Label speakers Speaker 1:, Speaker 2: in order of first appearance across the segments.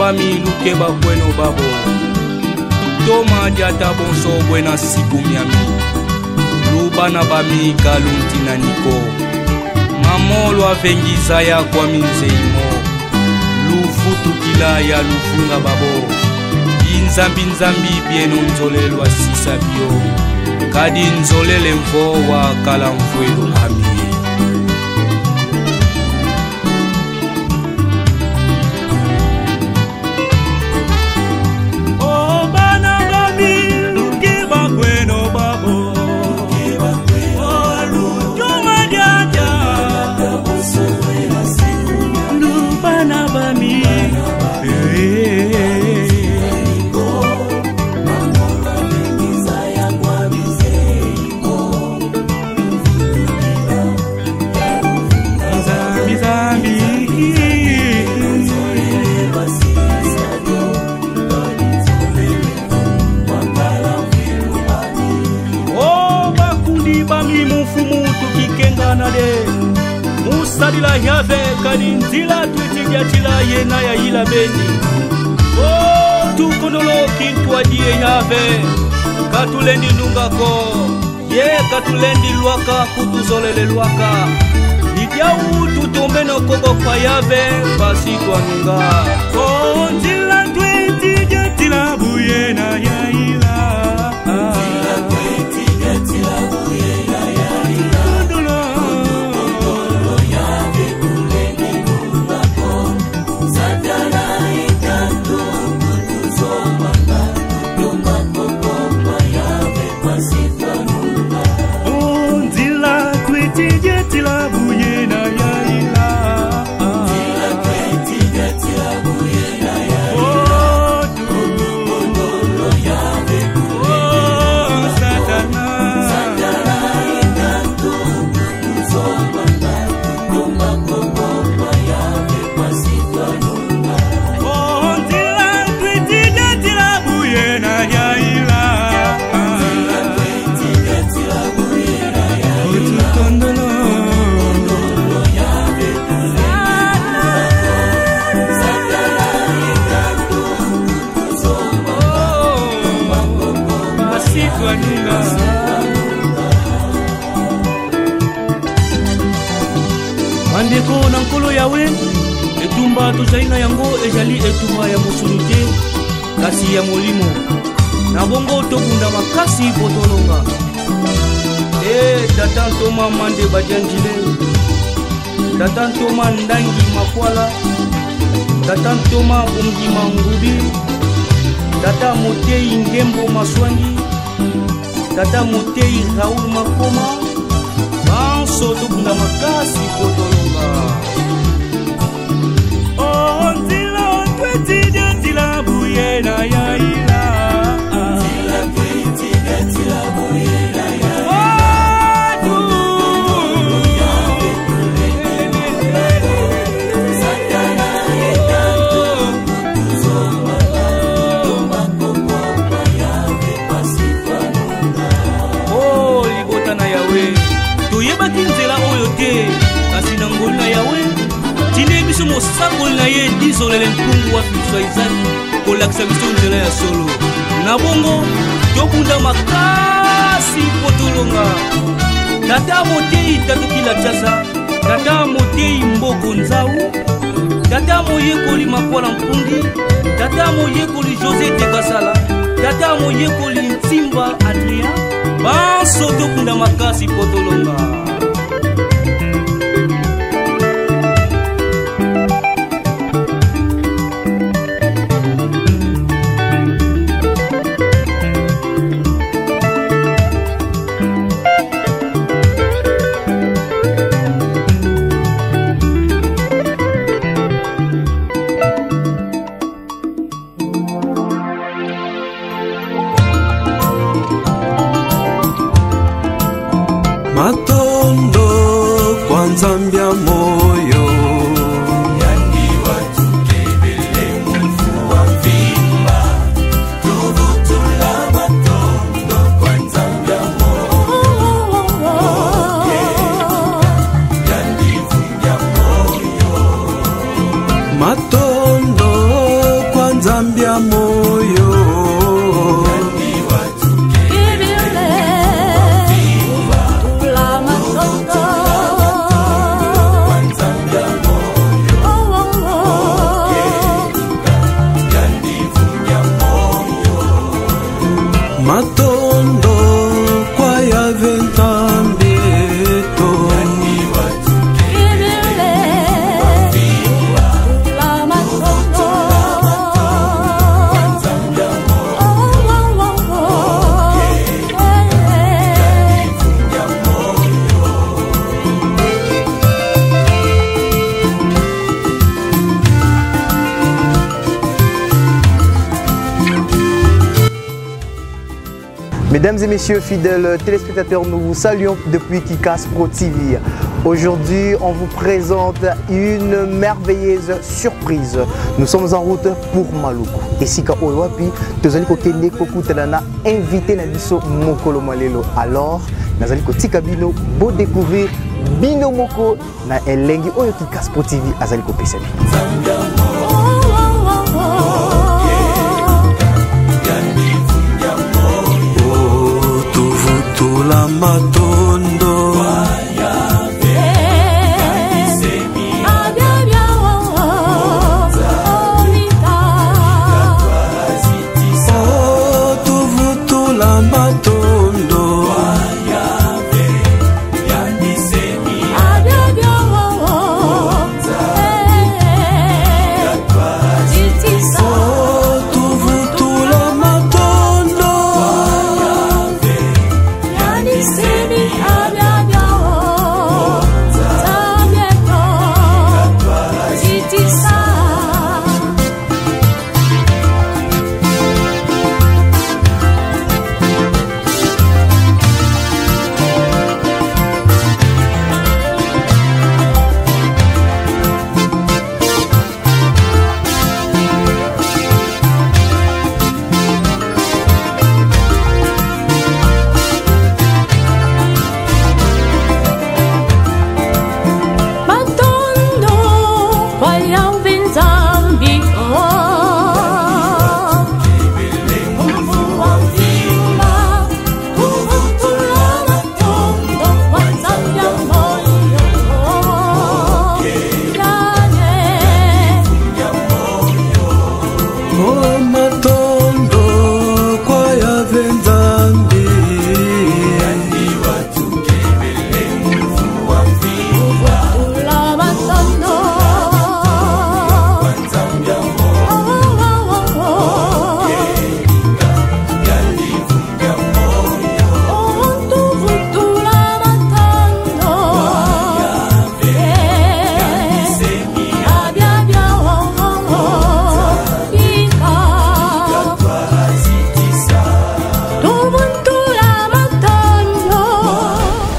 Speaker 1: bami luke bakweno babo toma diata bonso buena siku miami lubana bami kaluntina niko mamolo avengiza ya kwa minzeimo lufutu kila ya lufunga babo inzambi nzambi bieno nzolelwa sisa bio kadi nzolele mvo wa kala mvwelo ami musadila yave kaninzila twitijatila yena ya ila beni tukondolo kintwadie yave katulendi nungako ye katulendi lwaka kutuzolele lwaka idyau tutombe nokoko kwa yave basi twanunga nzila twitijatila buyena ya ila
Speaker 2: Mandeko na nkolo yawe etumba tozaina yango ezali etumba ya mosulute kasi ya molimo na bongo tokunda makasi potolonga tata ntoma mande badianjile tata ntoma ndangi makwala tata ntoma bongima ngubi tata motei ngembo maswangi tata motei Raoul Makoma banso tokunda makasi potolonga nzila twetijatila buyena ya ila nzila twetijatila buyena ya kasi na ngoli na yawe tine biso mosakoli na ye dizolele mpungu wa fiswa izaki kolakisa biso nzela ya solo na bongo tokunda makasi potolonga tata motei tatukila tiasa tata motei mboko nzau tata moyekoli makwala mpungi tata moyekoli José Tekasala tata moyekoli Ntimba Adrien banso tokunda makasi potolonga
Speaker 3: Matondo kwa nzambia moyo
Speaker 4: yani watu kebele mvua vimba tuvutula matondo kwa nzambia moyo yani vunja moyo
Speaker 3: Matondo
Speaker 5: Mesdames et messieurs, fidèles téléspectateurs, nous vous saluons depuis Kikas Pro TV. Aujourd'hui, on vous présente une merveilleuse surprise. Nous sommes en route pour Maluku. Et si ka owapi, tozali ko kende koku telana invité na biso mokolo malelo. Alors, nazali ko tika bino bo découvrir bino moko na elengi oyo Kikas Pro TV azali ko pesa.
Speaker 3: La matondo la matondo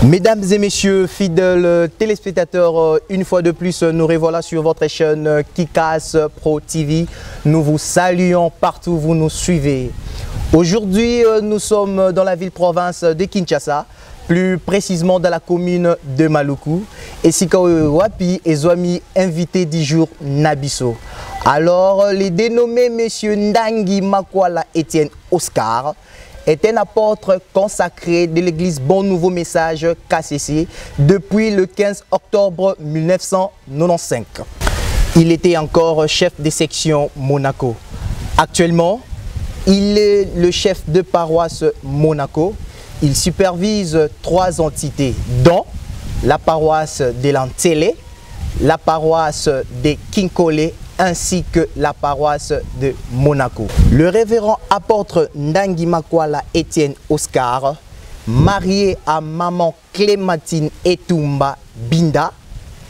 Speaker 5: Mesdames et messieurs, fidèles téléspectateurs, une fois de plus, nous revoilà sur votre chaîne Kikas Pro TV. Nous vous saluons partout où vous nous suivez. Aujourd'hui, nous sommes dans la ville-province de Kinshasa, plus précisément dans la commune de Maluku. Et Sikaou Wapi et Zwami, invité du jour Nabiso. Alors, les dénommés messieurs Ndangi Makwala Etienne Oscar est un apôtre consacré de l'église Bon Nouveau Message KCC depuis le 15 octobre 1995. Il était encore chef de section Monaco. Actuellement, il est le chef de paroisse Monaco. Il supervise 3 entités, dont la paroisse de l'Antélé, la paroisse de Kinkole ainsi que la paroisse de Monaco. Le révérend apôtre Ndangi Makwala Etienne Oscar, marié à maman Clémentine Etumba Binda,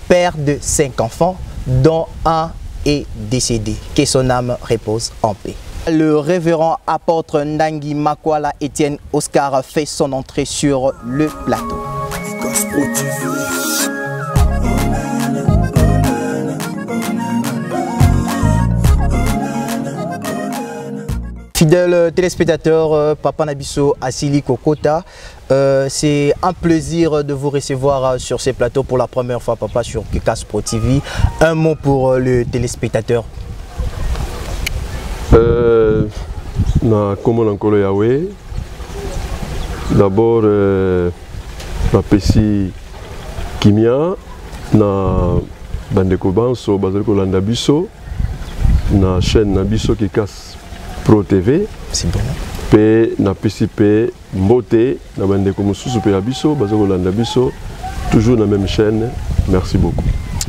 Speaker 5: père de 5 enfants, dont un est décédé. Que son âme repose en paix. Le révérend apôtre Ndangi Makwala Etienne Oscar fait son entrée sur le plateau. Fidèles téléspectateurs, Papa Nabiso Asili Kokota, c'est un plaisir de vous recevoir sur ces plateaux pour la première fois, Papa, sur Kikas Pro TV. Un mot pour le téléspectateur.
Speaker 6: Na Komo Nankolo Yahweh, d'abord, na pesi Kimia, na Bandeko Banso, Bazariko Landabiso, na chaîne Nabiso Kikas Pro TV.
Speaker 5: C'est bon.
Speaker 6: Pe na PCP Mbote, na Bandeko Mususu Pe Abiso, Bazariko Landabiso, toujours na même chaîne. Merci beaucoup.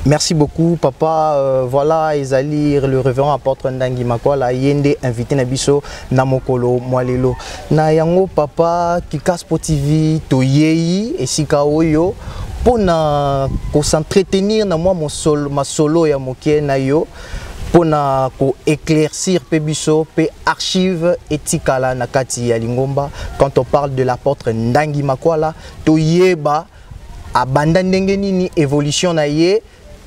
Speaker 5: Merci beaucoup, Papa. Voilà, Ezali, le révérend apôtre Ndangi Makwala, Yende, invité Nabiso, Namokolo, Mwalelo. Na yango, Papa, Kikas Pro TV, Toyei, et Sikaoyo, pour s'entretenir, na moi, ma solo ya moké na yo. pour éclaircir Pébiso, P archive etikala nakati ya Lingomba. Quand on parle de l'apôtre Ndangi Makwala, to yeba abanda ndenge nini évolution na ye,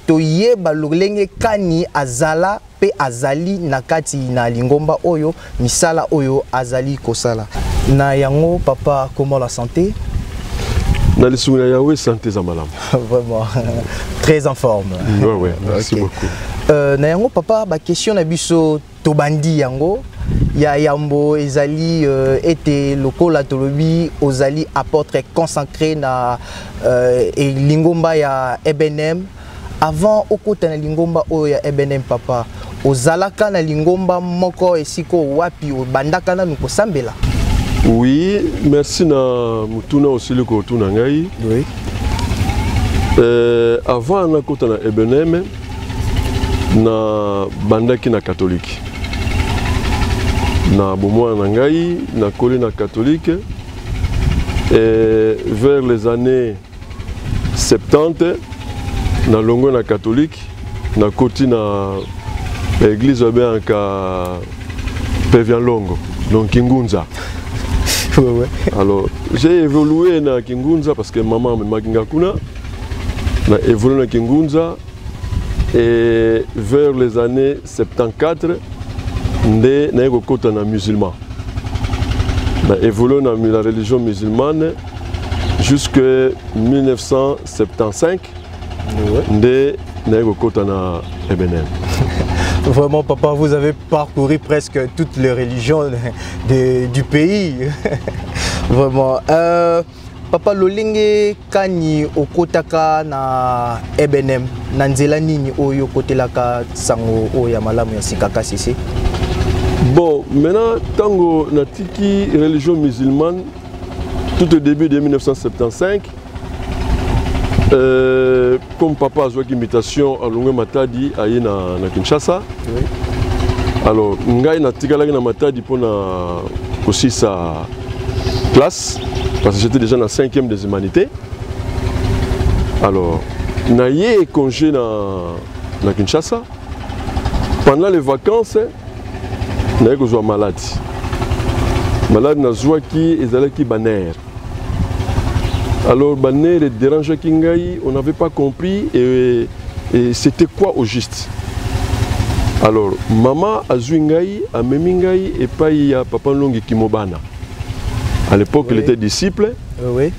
Speaker 5: to yeba lolenge kani azala pe azali nakati na Lingomba oyo misala oyo azali kosala. Na yango papa, comment la santé?
Speaker 6: Na lisunguna yawe santé za malamu.
Speaker 5: Vraiment très en forme.
Speaker 6: Ouais, merci beaucoup.
Speaker 5: Na yango papa, ba question na biso tobandi yango ya yambo ezali été lokola tolobi ozali apôtre consacré na Lingomba ya Ebenem. Avant okota na Lingomba oyo ya Ebenem papa, ozalaka na Lingomba moko esiko wapi obandaka na nuko sambela?
Speaker 6: Oui, merci na mutuna aussi le kotuna ngai.
Speaker 5: Oui.
Speaker 6: Avant na kota na Ebenem na bandaki na catholique. Na bomo na ngai na koli na catholique et vers les années 70 na longo na catholique na koti na église bien ka Pevian Longo donc Kingunza.
Speaker 5: Ouais.
Speaker 6: Alors j'ai évolué na Kingunza parce que maman me makinga kuna na évolué na Kingunza et vers les années 74 ndé na kota na musulman. Na évolué na la religion musulmane jusque 1975 ndé na kota na Ebenem.
Speaker 5: Vraiment, papa, vous avez parcouru presque toutes les religions du pays. Vraiment. Papa, lolenge kani okotaka na Ebenem, nanzela nini oyo kotelaka sango oya malamu ya sikaka sisi?
Speaker 6: Bon, maintenant, tango na tiki religion musulmane, tout au début de 1975, comme papa a joué invitation à Lungwe Matadi à na Kinshasa.
Speaker 5: Oui.
Speaker 6: Alors, ngai na tikalaki na Matadi pour na aussi sa classe parce que j'étais déjà dans la 5e des humanités. Alors, na yé congé na Kinshasa. Pendant les vacances, na yé ko malade. Malade na joie qui ezalaki baner. Alors, Baner et Dérange Kingaï, on n'avait pas compris et c'était quoi au juste. Alors, maman a Zwingaï, a Memingaï et pas il y a Papa Longi Kimobana. À l'époque, oui. Il était disciple.
Speaker 5: Oui.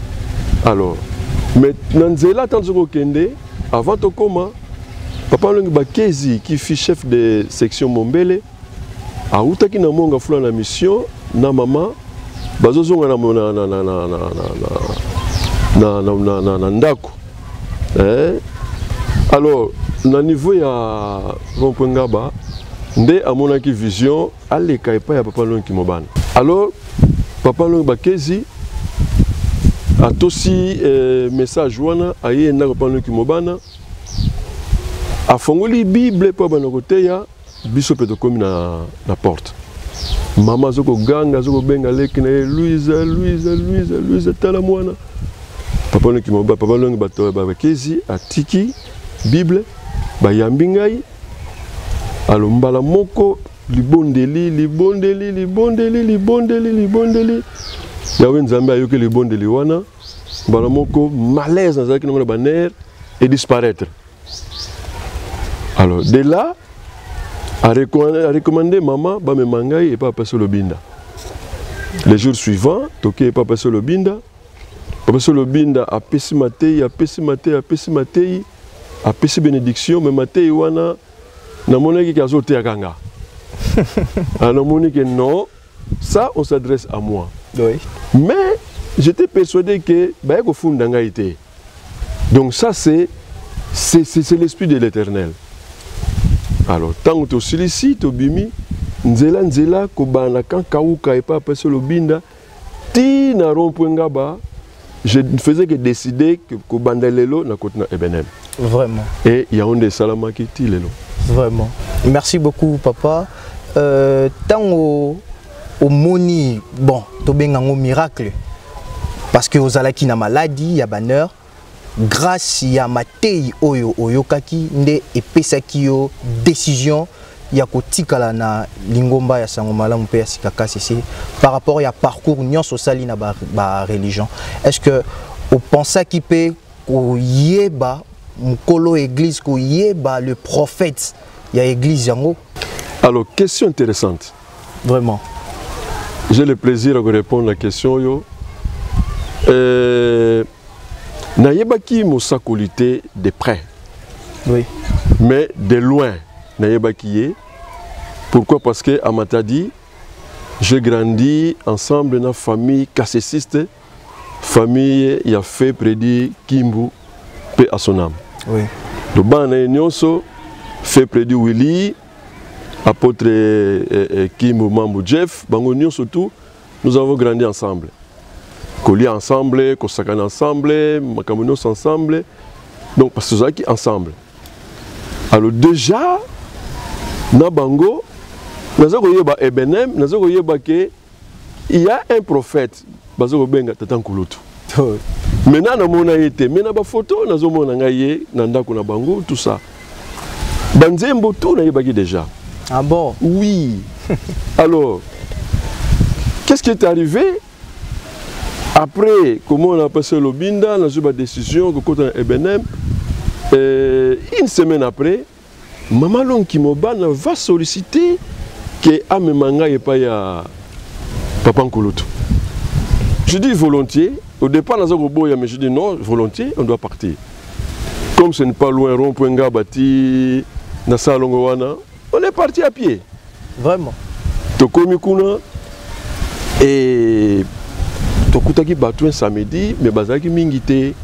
Speaker 6: Alors, maintenant, Zela Tanzoko Kende, avant Tokoma, Papa Longi Bakezi, qui fut chef de section Mombele, a Outaki na Monga Fula na mission, na maman, Bazozonga na ndako. Alors, na niveau ya Rompengaba, ndé amonaki vision, aleka epa ya Papa Longi Kimobana. Alors, Papa Longi Bakezi a aussi message wana aye na Papa Longi Kimobana a fongoli Bible po bana koteya biso pe to komi na porte. Mama zoko ganga zoko benga leki na Louise tala mwana. Papa Longi Bakezi a tiki Bible ba yambingai alo mbala moko libondeli yawe nzambe ayoke libondeli wana mbala moko malaise nazaki na baner et disparaître. Alors de là a recommandé maman ba me mangai et pas passer le binda. Les jours suivants toké pas passer le binda. Papa Solobinda a pesi matei, a pesi bénédiction, mais matei wana na monaki ki azote akanga. Alors moni que non, ça on s'adresse à moi.
Speaker 5: Oui.
Speaker 6: Mais j'étais persuadé que ba ko fundanga été. Donc ça c'est l'esprit de l'Éternel. Alors tant que tu ici, tu bimi nzela ko bana kan kauka et pas passer le binda ti na rompengaba. Je ne faisais que décider que Bandelelo na côté na Ebenem.
Speaker 5: Vraiment.
Speaker 6: Et il y a un des Salamakiti lelo.
Speaker 5: Vraiment. Merci beaucoup papa. Tant au moni bon, to bengango miracle parce que aux alaki na maladie ya banner grâce ya matei oyo oyokaki nde epesaki yo décision ya kotikala na lingomba ya sango malamu mpe ya sikakasi ici par rapport ya parcours nyonso sali na ba religion. Est-ce que vous pensez qu'il peut yeba mkolo église ko yeba le prophète ya église yango?
Speaker 6: Alors, question intéressante.
Speaker 5: Vraiment.
Speaker 6: J'ai le plaisir de répondre à la question. Yo. Nayebaki mosakolité de près.
Speaker 5: Oui.
Speaker 6: Mais de loin, Nayebaki. Pourquoi? Parce que à Matadi, j'ai grandi ensemble dans une famille cassessiste, famille qui a fait prédire Kimbu, paix à son âme.
Speaker 5: Oui.
Speaker 6: Le ban Nyonso fait prédire Willy, apôtre Kimbu Mambu Jeff, Bango Nyonso tout, nous avons grandi ensemble. Colis ensemble, Kosakan ensemble, Makamonos ensemble, donc parce que nous ensemble. Alors déjà, na Bango, nous avons Ebenem, nous avons il y a un prophète, Bazo Benga Tatankulutu. Maintenant, nous avons été, mais na photo, nous avons été, Nanda Kuna Bango, tout ça. Dans Zembo, tout, nous avons déjà.
Speaker 5: Ah bon?
Speaker 6: Oui. Alors, qu'est-ce qui est arrivé? Après, comment on a passé le Binda, on a eu une décision, une semaine après, Maman Lonkimoban va solliciter que Amemanga et pas ya Papa Nkulutu. Je dis volontiers. Au départ, mais je dis non, volontiers, on doit partir. Comme ce n'est pas loin, rond-point Gabati, Nasa Longowana, on est parti à pied.
Speaker 5: Vraiment.
Speaker 6: Tokomikuna et Tokutaki Batouin samedi, mais Bazaki Mingite,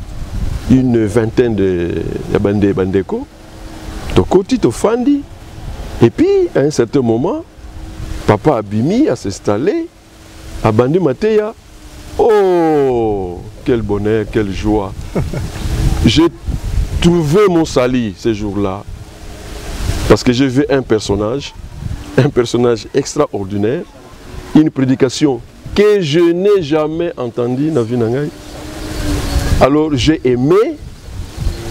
Speaker 6: une vingtaine de bandeko. Tokoti Tofandi. Et puis, à un certain moment, Papa Abimi a s'installé à Bandi Mateya. Oh, quel bonheur, quelle joie. J'ai trouvé mon sali ce jour-là. Parce que j'ai vu un personnage extraordinaire, une prédication que je n'ai jamais entendue dans la vie. Alors j'ai aimé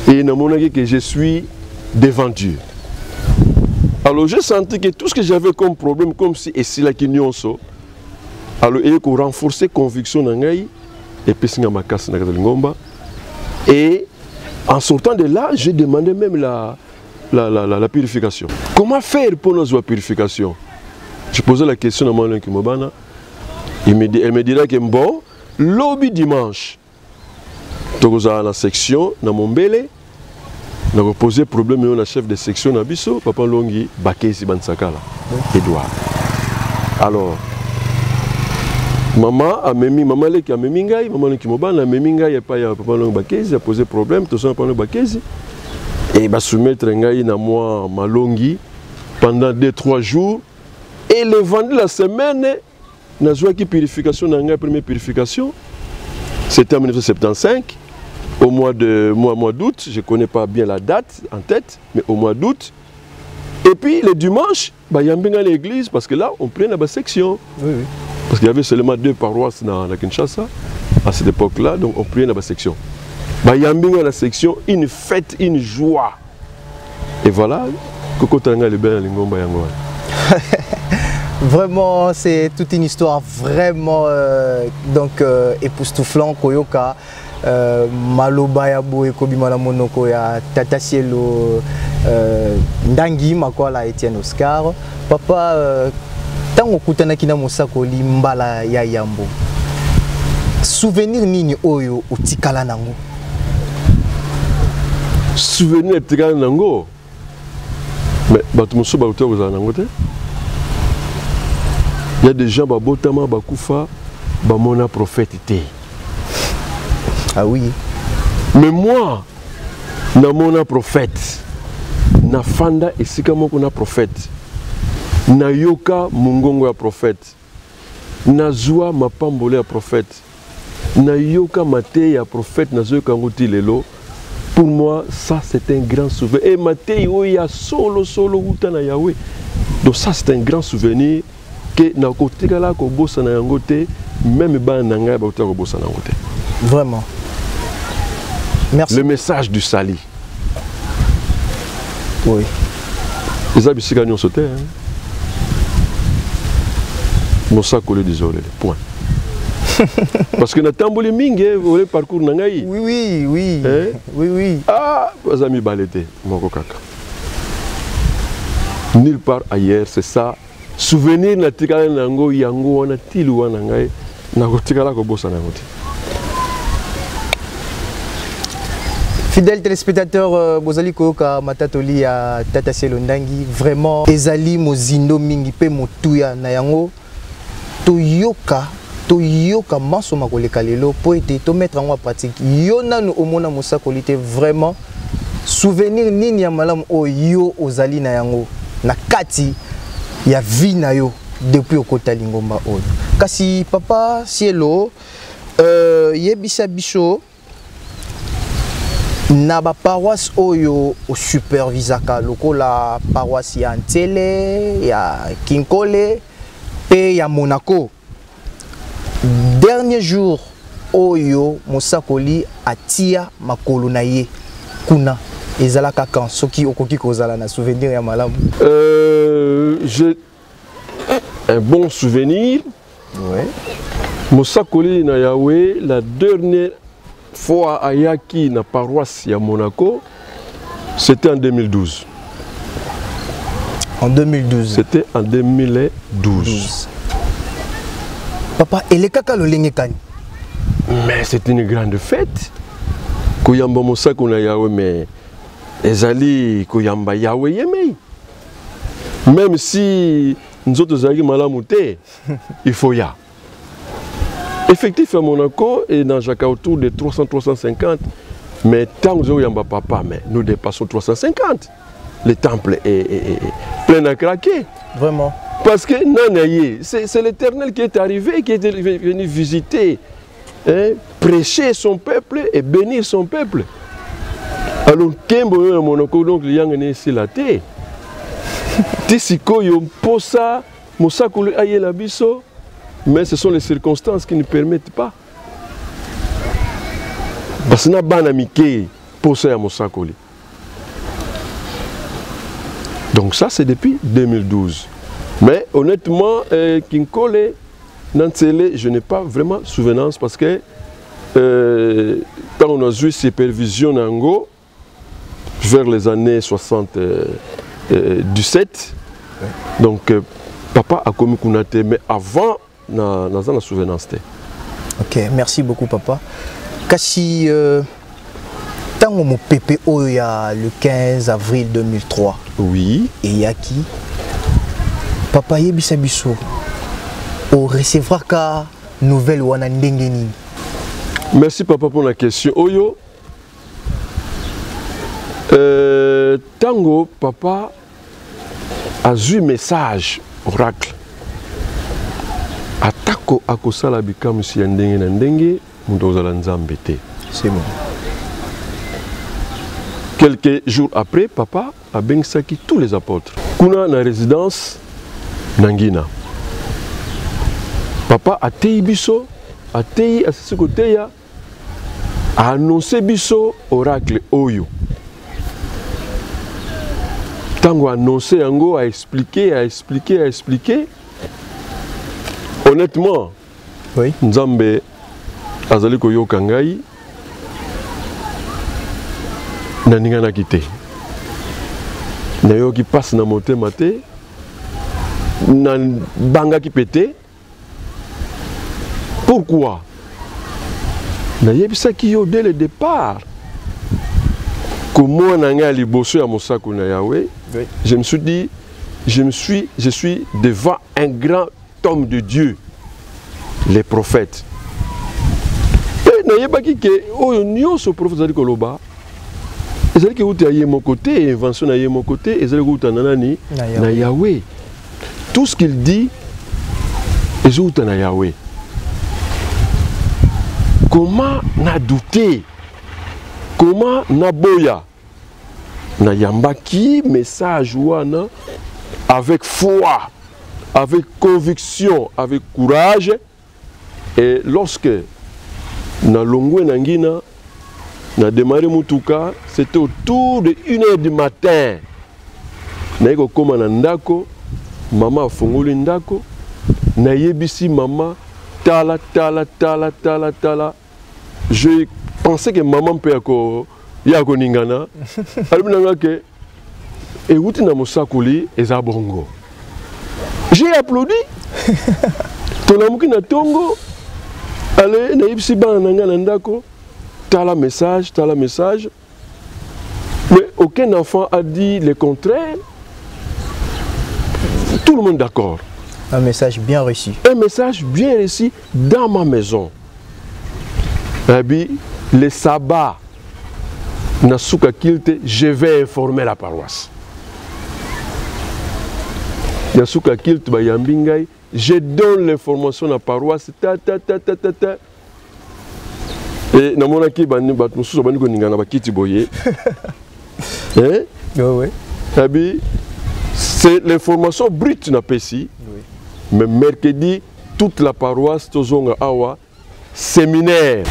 Speaker 6: et que je suis devant Dieu. Alors j'ai senti que tout ce que j'avais comme problème, comme si et si la kinyonso, alors il faut renforcer conviction dans et puis et en sortant de là, j'ai demandé même la purification. Comment faire pour notre purification? Je posais la question à Maman Kimobana. Elle me dirait que bon, lobby dimanche, dans la section, dans mon belé, on a posé problème à la chef de section à Bisso, Papa Longi, Bakesi Bansakala, Edouard. Alors, maman a mis Ngai, maman Kimobana a mis Ngai, et pas Papa Longi Bakesi, a posé problème, tout ça, Papa Longi Bakesi. Et il va soumettre Ngai à moi, Malongi, pendant 2-3 jours. Et le vendredi la semaine, on a joué qui purification, la première purification. C'était en 1975, au mois d'août. Je ne connais pas bien la date en tête, mais au mois d'août. Et puis le dimanche, il y a bien l'église, parce que là, on prenait la section. Oui, oui. Parce qu'il y avait seulement 2 paroisses dans la Kinshasa, à cette époque-là, donc on prenait la section. Il y a bien la section, une fête, une joie. Et voilà, Koko Tanga le ben Lingomba Yangoa.
Speaker 5: Vraiment, c'est toute une histoire vraiment époustouflant. Koyoka, Maloba ya boe kobimala monoko ya Tata Cielo Ndangi makwala Etienne Oscar. Papa, tango kutana kina mosako limbala ya Yambo. Souvenir nini oyo utikala nango?
Speaker 6: Souvenir utikala nango? Mais batumoso ba utikala za nango te? Il y a des gens qui ont bakoufa, bamona prophète.
Speaker 5: Ah oui.
Speaker 6: Mais moi, na mona prophète, na fanda et si comme on a prophète, na yoka mungongo ya prophète, na zoa mapambole ya prophète, na yoka mate ya prophète na zoa kangoti lelo. Pour moi, ça c'est un grand souvenir. Et mate yo ya solo uta na Yahweh. Donc ça c'est un grand souvenir. Que na côté là ko bossa na yangote même ba na ngai ba ko bossa na yangote.
Speaker 5: Vraiment. Merci.
Speaker 6: Le message du Sali.
Speaker 5: Oui.
Speaker 6: Les habits gagnent sauté. Mon sac collé désolé. Point. Parce que na tamboli mingi le parcours nangai.
Speaker 5: Oui, oui, oui.
Speaker 6: Eh?
Speaker 5: Oui, oui.
Speaker 6: Ah, les amis balété, mon kaka. Nulle part ailleurs, c'est ça. Souvenir na tikala nango yango wana tilu wana ngai na kotikala ko bossa nango.
Speaker 5: Fidèles téléspectateurs, Bozali Koyoka Matatoli à Tata Selondangi, vraiment ezali mozindo mingi pe motuya na yango toyoka maso makoleka lelo po ete to mettre en pratique yo nanu omona mosakoli te vraiment souvenir nini ya malamu o yo ozali na yango na kati ya vie na yo depuis okota lingomba oyo kasi papa Cielo yebisa biso na ba paroisse oyo o supervisaka lokola paroisse ya Ntele ya Kinkole pe ya Monaco. Dernier jour oyo mosakoli atia makolo na ye kuna ezalaka kan soki okoki kozala na souvenir ya malamu.
Speaker 6: J'ai un bon souvenir.
Speaker 5: Ouais.
Speaker 6: Mosakoli na Yahweh la dernière fois à Yaki na paroisse ya Monaco, c'était en 2012.
Speaker 5: En 2012.
Speaker 6: C'était en 2012.
Speaker 5: Papa, et les kaka lo lengekani.
Speaker 6: Mais c'est une grande fête. Koyamba Mosako na Yahweh, mais ezali koyamba Yahweh yemei. Même si nous autres zagi malamouté, il faut y aller. Effectif à Monaco et dans Jacques autour de 300-350. Mais tant que nous avons papa, mais nous dépassons 350. Le temple est plein à craquer.
Speaker 5: Vraiment.
Speaker 6: Parce que c'est l'Éternel qui est arrivé, qui est venu visiter, hein, prêcher son peuple et bénir son peuple. Alors, Kembo à Monaco, donc, il y a ici la terre. Tissiko, yon posa, Mosako aye la biso. Mais ce sont les circonstances qui ne permettent pas. Parce que nous avons posé à Mosakoli. Donc ça, c'est depuis 2012. Mais honnêtement, Kinkole, Nantele, je n'ai pas vraiment souvenance parce que quand on a joué supervision Nango, vers les années 77, donc papa a commis Kunate, mais avant, dans la souvenance.
Speaker 5: Ok, merci beaucoup papa. Kasi tango mo pépé oya le 15 avril 2003.
Speaker 6: Oui.
Speaker 5: Et yaki papa yebisa biso o recevra ka nouvelle wana ndenge nini.
Speaker 6: Merci papa pour la question. Oyo tango papa a eu message oracle. Atako akosala bikamu si ndenge na ndenge mundozala nzambe te.
Speaker 5: C'est bon.
Speaker 6: Quelques jours après, papa a bengsaki tous les apôtres. Kuna na résidence Nangina. Papa a tei biso, a tei a ce côté a annoncé biso oracle oyo. Tango annoncé yango a expliqué. Honnêtement,
Speaker 5: oui.
Speaker 6: Nzambe azali koyoka ngai na ninga na kite. Na yoki passe na motema te na banga ki pété. Pourquoi? Na yebisaki yo dès le départ. Comment na nga liboso ya Mosako na Yahweh, oui. Je me suis dit je suis devant un grand homme de Dieu, les prophètes. Et na yebaki ke oyo nyonso prophète zali koloba ezali ke uta ye mon côté, invention na ye mon côté, ezali uta nanani na Yahweh. Tout ce qu'il dit ezali uta na Yahweh. Comment na douté? Comment na boya? Na yambaki message wana avec foi, avec conviction, avec courage. Et lorsque na longwe nangina na démarré mutuka, c'était autour de 1h du matin. naye kokoma na ndako mama afungoli ndako nayebisi mama tala tala tala tala tala. Je pensais que maman peut yako ningana. Alors que euti na mosakoli eza bongo. J'ai applaudi. Tolamuki na tongo. Allez nayebisi bana nanga na ndako tala message tala message. Mais aucun enfant a dit le contraire. Tout le monde d'accord.
Speaker 5: Un message bien reçu.
Speaker 6: Un message bien reçu dans ma maison. Le sabbat, je vais informer la paroisse. Je donne l'information à la paroisse. Et c'est l'information brute na pesi. Mais mercredi, toute la paroisse tozonga awa séminaire.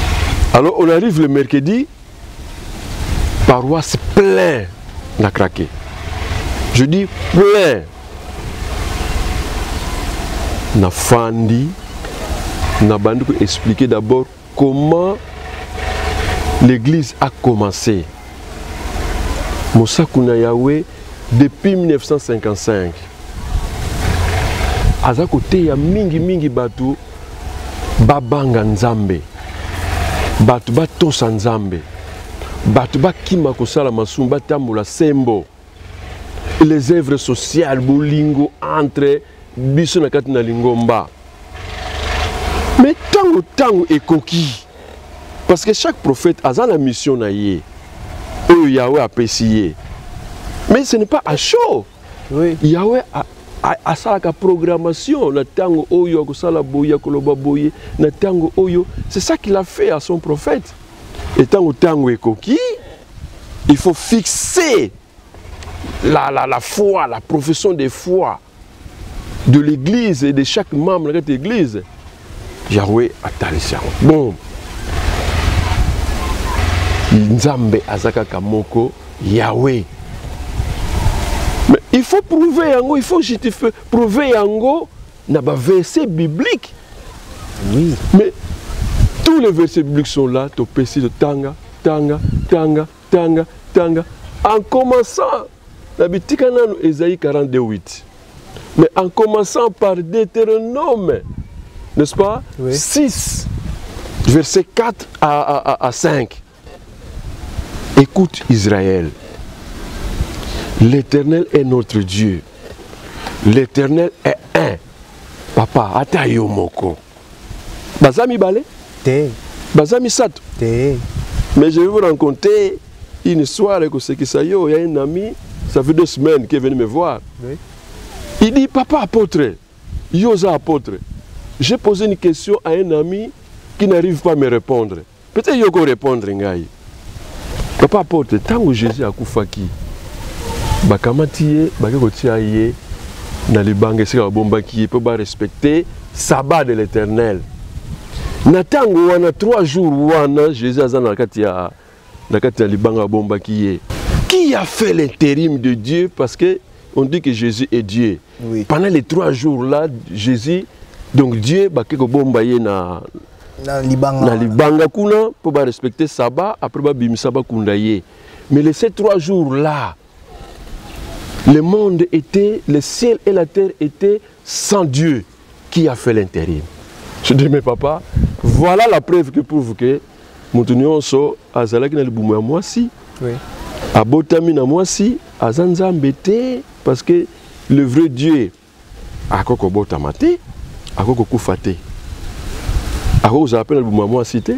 Speaker 6: Alors on arrive le mercredi, paroisse plein na craqué. Je dis plein. Na fandi, na bandi ko expliquer d'abord comment l'église a commencé. Mosakuna Yahweh depuis 1955. Aza kote ya mingi batu babanga nzambe. Batu batosa nzambe. Batu bakima kosala masumba tambola sembo. Les œuvres sociales bolingo entre biso na kati na lingomba. Mais tango ekoki. Parce que chaque prophète a la mission na ye. Yahweh a pessié. Mais ce n'est pas à chaud.
Speaker 5: Oui.
Speaker 6: Yahweh a la programmation. Na tango oyo kosala boya koloba boye. Na tango oyo. C'est ça qu'il a fait à son prophète. Et tango ekoki, il faut fixer la foi, la profession de foi de l'église et de chaque membre de cette église. Yahweh a talissé. Bon. Nzambe azaka kamoko Yahweh. Mais il faut prouver yango, il faut justifier, prouver yango na ba verset biblique.
Speaker 5: Oui.
Speaker 6: Mais tous les versets bibliques sont là, to pesi de tanga. En commençant, la bitika nanu Esaïe 42:8. Mais en commençant par Deutéronome, n'est-ce pas?
Speaker 5: Oui.
Speaker 6: 6, verset 4 à 5. Écoute Israël, l'Éternel est notre Dieu. L'Éternel est un. Papa, atayo moko. Bazami balé?
Speaker 5: Té.
Speaker 6: Bazami sato?
Speaker 5: Té.
Speaker 6: Mais je vais vous raconter une histoire avec ce qui ça y est. Il y a un ami, ça fait 2 semaines qu'il est venu me voir.
Speaker 5: Oui.
Speaker 6: Il dit, papa apôtre, Yosa apôtre, j'ai posé une question à un ami qui n'arrive pas à me répondre. Peut-être qu'il peut répondre, Ngaï. Papa apôtre, tant que Jésus a koufaki, bakamatiye, bakakotiaye, na libanga sika bombaki, peut pas respecter sabbat de l'Éternel. Na tango wana 3 jours wana Jésus a na kati ya libanga bombaki. Qui a fait l'intérim de Dieu parce que on dit que Jésus est Dieu.
Speaker 5: Oui.
Speaker 6: Pendant les 3 jours là, Jésus, donc Dieu, bakeko bombaye na libanga kuna pour respecter sabbat après ba bim sabbat kundaye. Mais les 3 jours là, le monde était, le ciel et la terre étaient sans Dieu. Qui a fait l'intérim? Je dis mais papa, voilà la preuve qui prouve que Montunyon so azalaki na libumu ya mwasi.
Speaker 5: Oui.
Speaker 6: Abotami na mwasi azanzambe te parce que le vrai Dieu akoko botama te, akoko kufa te. Ako vous appelez le maman cité,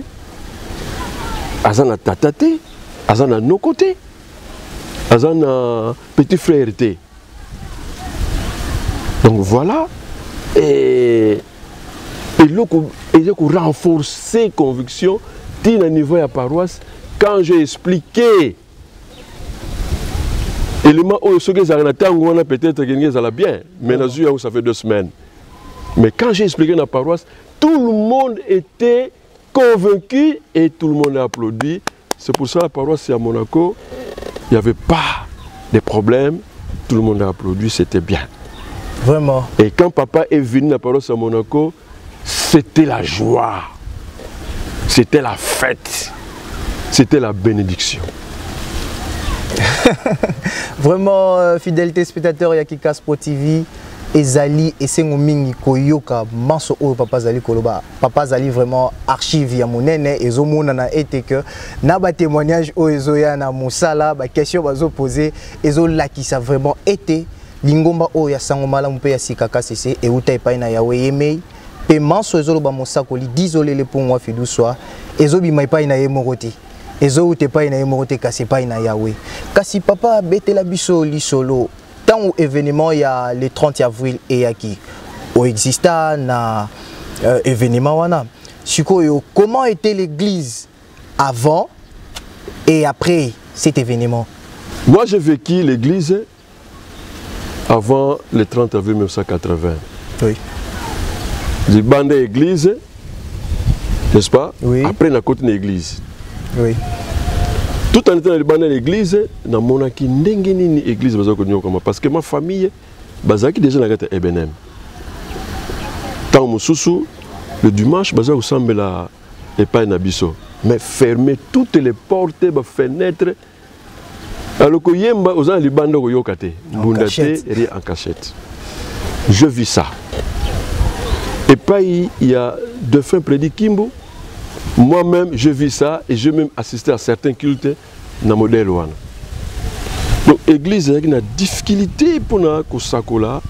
Speaker 6: azana tata te, azana noko te, azana petit frère te. Donc voilà, et le renforcer conviction, à niveau de la paroisse, quand j'ai expliqué, élément où ce que ça a peut-être que ça bien, mais ça fait 2 semaines. Mais quand j'ai expliqué dans la paroisse, tout le monde était convaincu et tout le monde a applaudi. C'est pour ça que la paroisse à Monaco, il n'y avait pas de problème. tout le monde a applaudi, c'était bien.
Speaker 5: Vraiment.
Speaker 6: Et quand papa est venu à paroisse à Monaco, c'était la joie, c'était la fête, c'était la bénédiction.
Speaker 5: Vraiment, fidélité spectateur ya Kikas Pro TV, ezali esengo mingi koyoka manso oyo papa zali koloba. Papa zali vraiment archive ya monene ezomona na ete que na ba témoignage oyo ezoya na musala ba question bazo poser ezolakisa vraiment ete lingomba oyo ya sango malamu pe ya sikaka sese e uta epai na yawe yemei pe manso ezoloba mosakoli dizolele pongwa fiduswa ezobima epai na ye moko te ezo ute epai na ye moko te kasi epai na yawe kasi papa betela biso lisolo tant au événement il y a le 30 avril et yaki au exista na événement wana sikoyo comment était l'église avant et après cet événement?
Speaker 6: Moi j'ai vécu l'église avant le 30 avril 1980.
Speaker 5: Oui.
Speaker 6: J'ai bandé l'église, n'est-ce pas?
Speaker 5: Oui.
Speaker 6: Après, on a continué l'église.
Speaker 5: Oui.
Speaker 6: Tout en étant bandé l'église, on a monaki n'engeni l'église parce que ma famille, bazaki déjà na gata Ebenem. Tant mususu, le dimanche, bazaki ressemble à Epai Nabiso, mais fermer toutes les portes, les fenêtres. Alors que yemba aux les bandes yokate, bundate et en cachette. Je vis ça. Et pas il y a deux fins prédits Kimbo. Moi-même je vis ça et je même assisté à certains cultes dans modèle one. Donc l'église a une difficulté pour na kosakola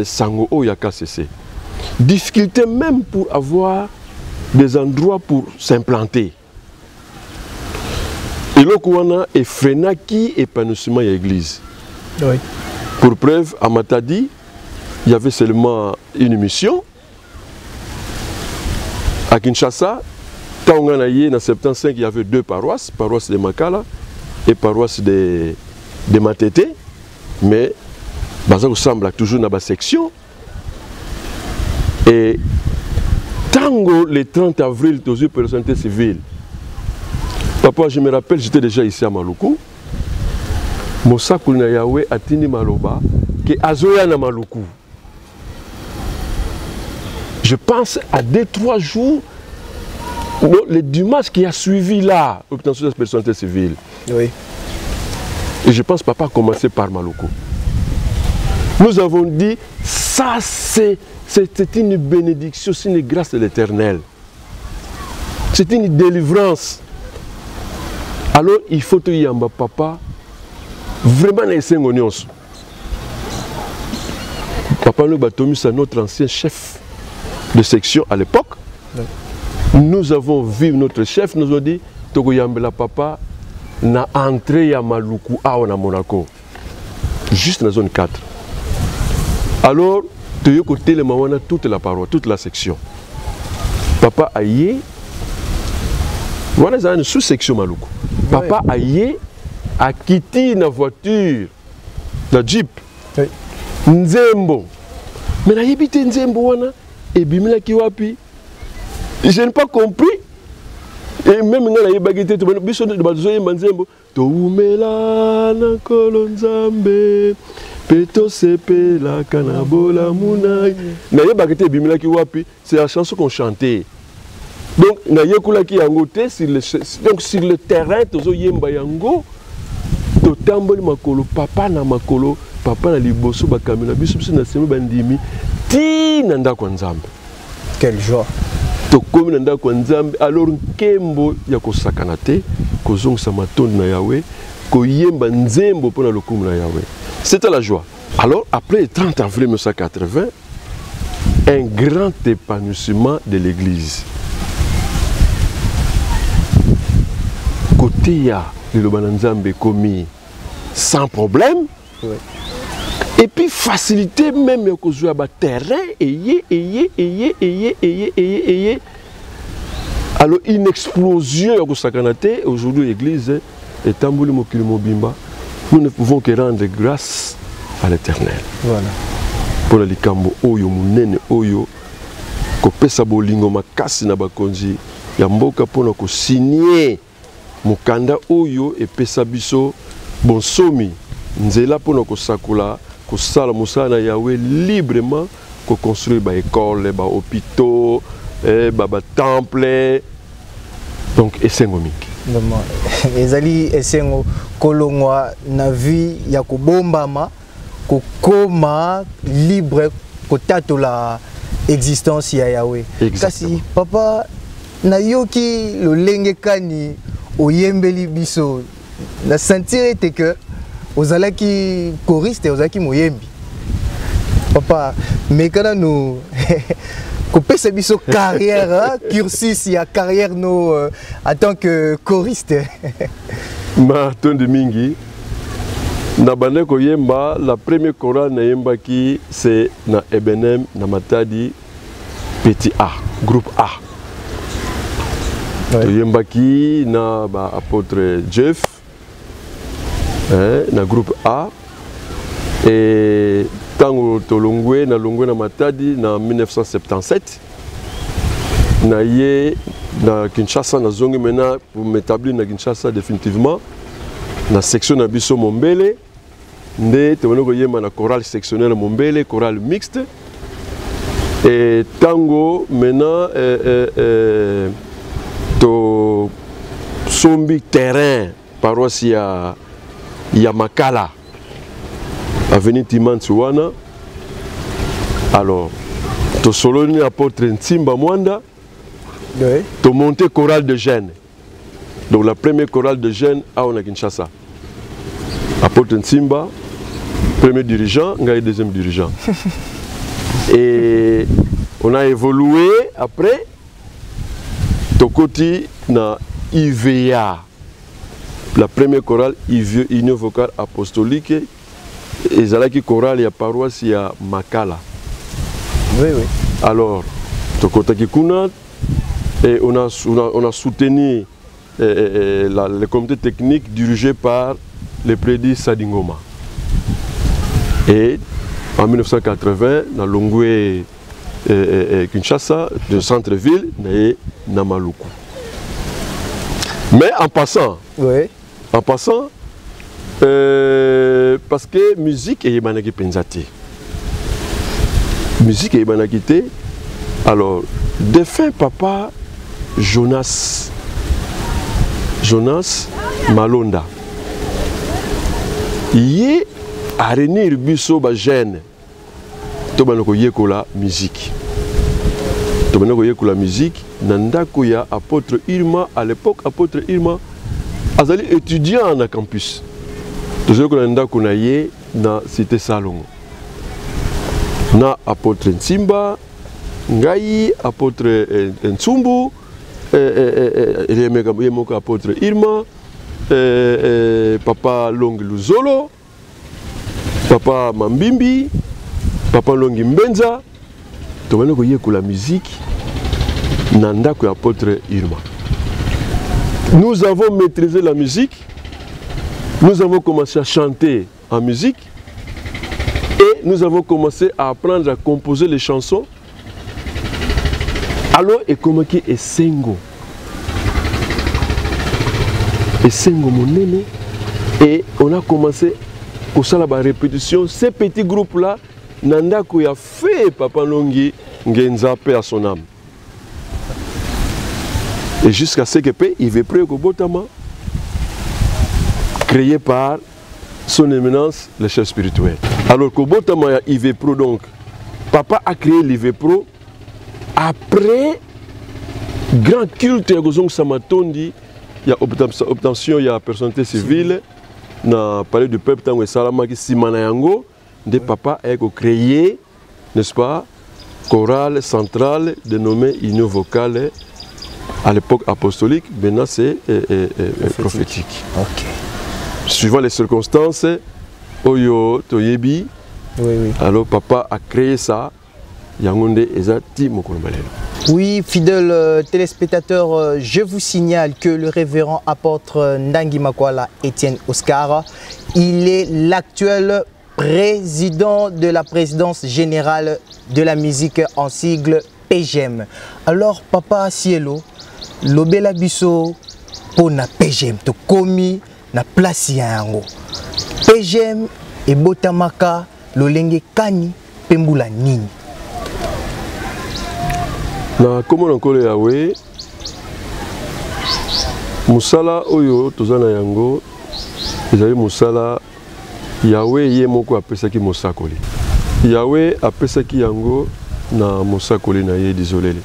Speaker 6: sango o yaka cessé. Difficulté même pour avoir des endroits pour s'implanter. Et là, on a effréné qui épanouissement de l'église.
Speaker 5: Oui.
Speaker 6: Pour preuve, à Matadi, il y avait seulement une mission. À Kinshasa, quand on a eu en 75, il y avait deux paroisses, paroisse de Makala et paroisse de Matete. Mais ça ressemble toujours dans la section. Et tango le 30 avril, tous les personnalités civiles. Papa, je me rappelle, j'étais déjà ici à Maluku. Mosa Kulina Yahweh a tini Maloba, qui est Azoya na Maluku. Je pense à 2-3 jours, le dimanche qui a suivi là, l'obtention de la personnalité civile.
Speaker 5: Oui.
Speaker 6: Et je pense que papa a commencé par Maluku. Nous avons dit, ça c'est une bénédiction, c'est une grâce de l'Éternel. C'est une délivrance. Alors il faut que yamba papa vraiment essayer ngonions. Papa nous batomi c'est notre ancien chef de section à l'époque. Oui. Nous avons vu notre chef nous a dit toko yambela papa na entrée ya Maluku à Monaco. Juste dans la zone 4. Alors tu y côté le mawana toute la parole, toute la section. Papa aïe voilà une sous-section Maluku. Papa aïe a quitté la voiture, la jeep, oui. Nzembo. Mais il a habité Nzembo wana et bimila kiwapi. Je n'ai pas compris. Et même quand il a bagité tout le monde, il a Nzembo. Toumela na kolonzambe, peto sepe la kanabola munai. Il a bagité bimila kiwapi. C'est la chanson qu'on chantait. Donc, sur le terrain, tozo yemba yango, to tamboli makolo, papa na makolo, papa na liboso bakamela biso na sema bandimi, ti nanda kwa nzambe.
Speaker 5: Quelle joie.
Speaker 6: To komi nanda kwa nzambe, alors nkembo ya kosakana te, kozongisa matondi na Yahweh, ko yemba nzembo pona lokumu na Yahweh. C'était la joie. Alors, après le 30 avril 1980, un grand épanouissement de l'église. Côté ya le Bananzambe commis sans problème. Oui. Et puis facilité même que jouer à terrain alors une explosion à Sakanate aujourd'hui l'église est tambouli mokili mobimba. Nous ne pouvons que rendre grâce à l'Éternel.
Speaker 5: Voilà.
Speaker 6: Pour le likambo oyo munene oyo ko pesa bolingo makasi na bakonzi ya mboka pona ko signer Mukanda oyo et pesa biso bonsomi nzela pour nous sakula ko sala musana Yahweh librement ko construire ba école ba hôpitaux ba temple donc esengo mingi
Speaker 5: ezali esengo kolongwa na vie ya kobombama kokoma libre kotatola existence ya Yahweh. Kasi papa na yoki lolenge kani oyembeli biso na sentir ete que ozalaki choriste ozalaki moyembi papa mais kana no kopesa biso carrière cursus ya carrière no en tant que choriste
Speaker 6: ma tonde mingi na bande ko yemba la première chorale na yemba ki c'est na Ebenem na Matadi petit A groupe A to yemba ki na ba apôtre Jeff na groupe A et tango tolongwe na Matadi na 1977 na ye na Kinshasa na zongi mena pour m'établir na Kinshasa définitivement na section na biso Mombele nde tobona ko yema na chorale sectionnelle Mombele chorale mixte et tango mena to sombi terrain paroisse ya Makala avenue Timansuwana alors to soloni apôtre Ntimba Mwanda to monter chorale de jeunes donc la première chorale de jeunes à Kinshasa apôtre Ntimba premier dirigeant ngai deuxième dirigeant et on a évolué après tokoti na IVA la première chorale Union vocale apostolique et zalaki chorale ya paroisse ya Makala.
Speaker 5: Oui oui.
Speaker 6: Alors tokotaki kuna et on a soutenu le comité technique dirigé par le prédit Sadingoma. Et en 1980 na Longwe Kinshasa de centre-ville na Maluku. Mais en passant
Speaker 5: oui.
Speaker 6: En passant, parce que musique est banaki penzati. Musique est banaki te. Alors, défunt papa Jonas Malonda. Yé a réuni biso ba jeune. To banako yekola musique. To banako yekola musique. Nandako ya apôtre Irma à l'époque apôtre Irma. Azali étudiant na campus. Toujours qu'on a qu'on aille na cité Salongo. Na apôtre Ntimba, ngai apôtre Ntsumbu, il apôtre Irma, papa Long Luzolo, papa Mambimbi, papa Longi Mbenza. Tu vois que la musique nanda ko apôtre Irma. Nous avons maîtrisé la musique, nous avons commencé à chanter en musique et nous avons commencé à apprendre à composer les chansons. Alors, et comment qui est Sengo Monene et on a commencé à faire la répétition. Ces petits groupes-là, Nanda a fait Papa Longi Ngenza paix à son âme. Et jusqu'à ce que il veut prendre Kobotama, créé par son éminence, le chef spirituel. Alors Kobotama il veut pro donc, papa a créé l'IVPRO après grand culte de Samatondi, il y a obtention, il y a personnalité civile, dans le palais du peuple, tant que Salama qui Simanayango, de papa a créé, n'est-ce pas, chorale centrale dénommée Union vocale. À l'époque apostolique, maintenant c'est prophétique.
Speaker 5: Ok.
Speaker 6: Suivant les circonstances, Oyo Toyebi,
Speaker 5: oui.
Speaker 6: Alors papa a créé ça. Yangonde Ezati Mokolombalelo.
Speaker 5: Oui, fidèles téléspectateurs, je vous signale que le révérend apôtre Ndangi Makwala Étienne Oscar, il est l'actuel président de la présidence générale de la musique en sigle PGM. Alors papa Cielo, lobela biso pona PGM to komi na place ya yango. PGM et botamaka lolenge kani pembula nini.
Speaker 6: Na komo na kole yawe musala oyo tozana yango ezali musala yawe ye moko apesaki mosakoli. Yawe apesaki yango na mosakoli na ye désolé.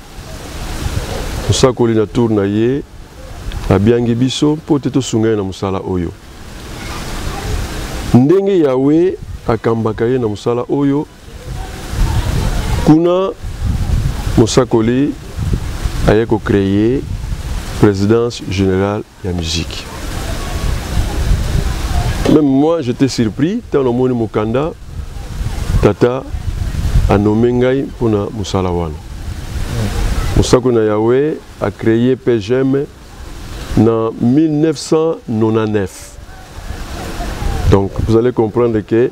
Speaker 6: Mosakoli na tour na ye abiangi biso po te tosunga na musala oyo. Ndenge yawe akambaka ye na musala oyo kuna mosakoli aye ko créer présidence générale ya musique. Même moi j'étais surpris tant au moni mokanda tata a nommé ngai pona musala wana. Mosakoli na yawe a créé PGM en 1999. Donc vous allez comprendre que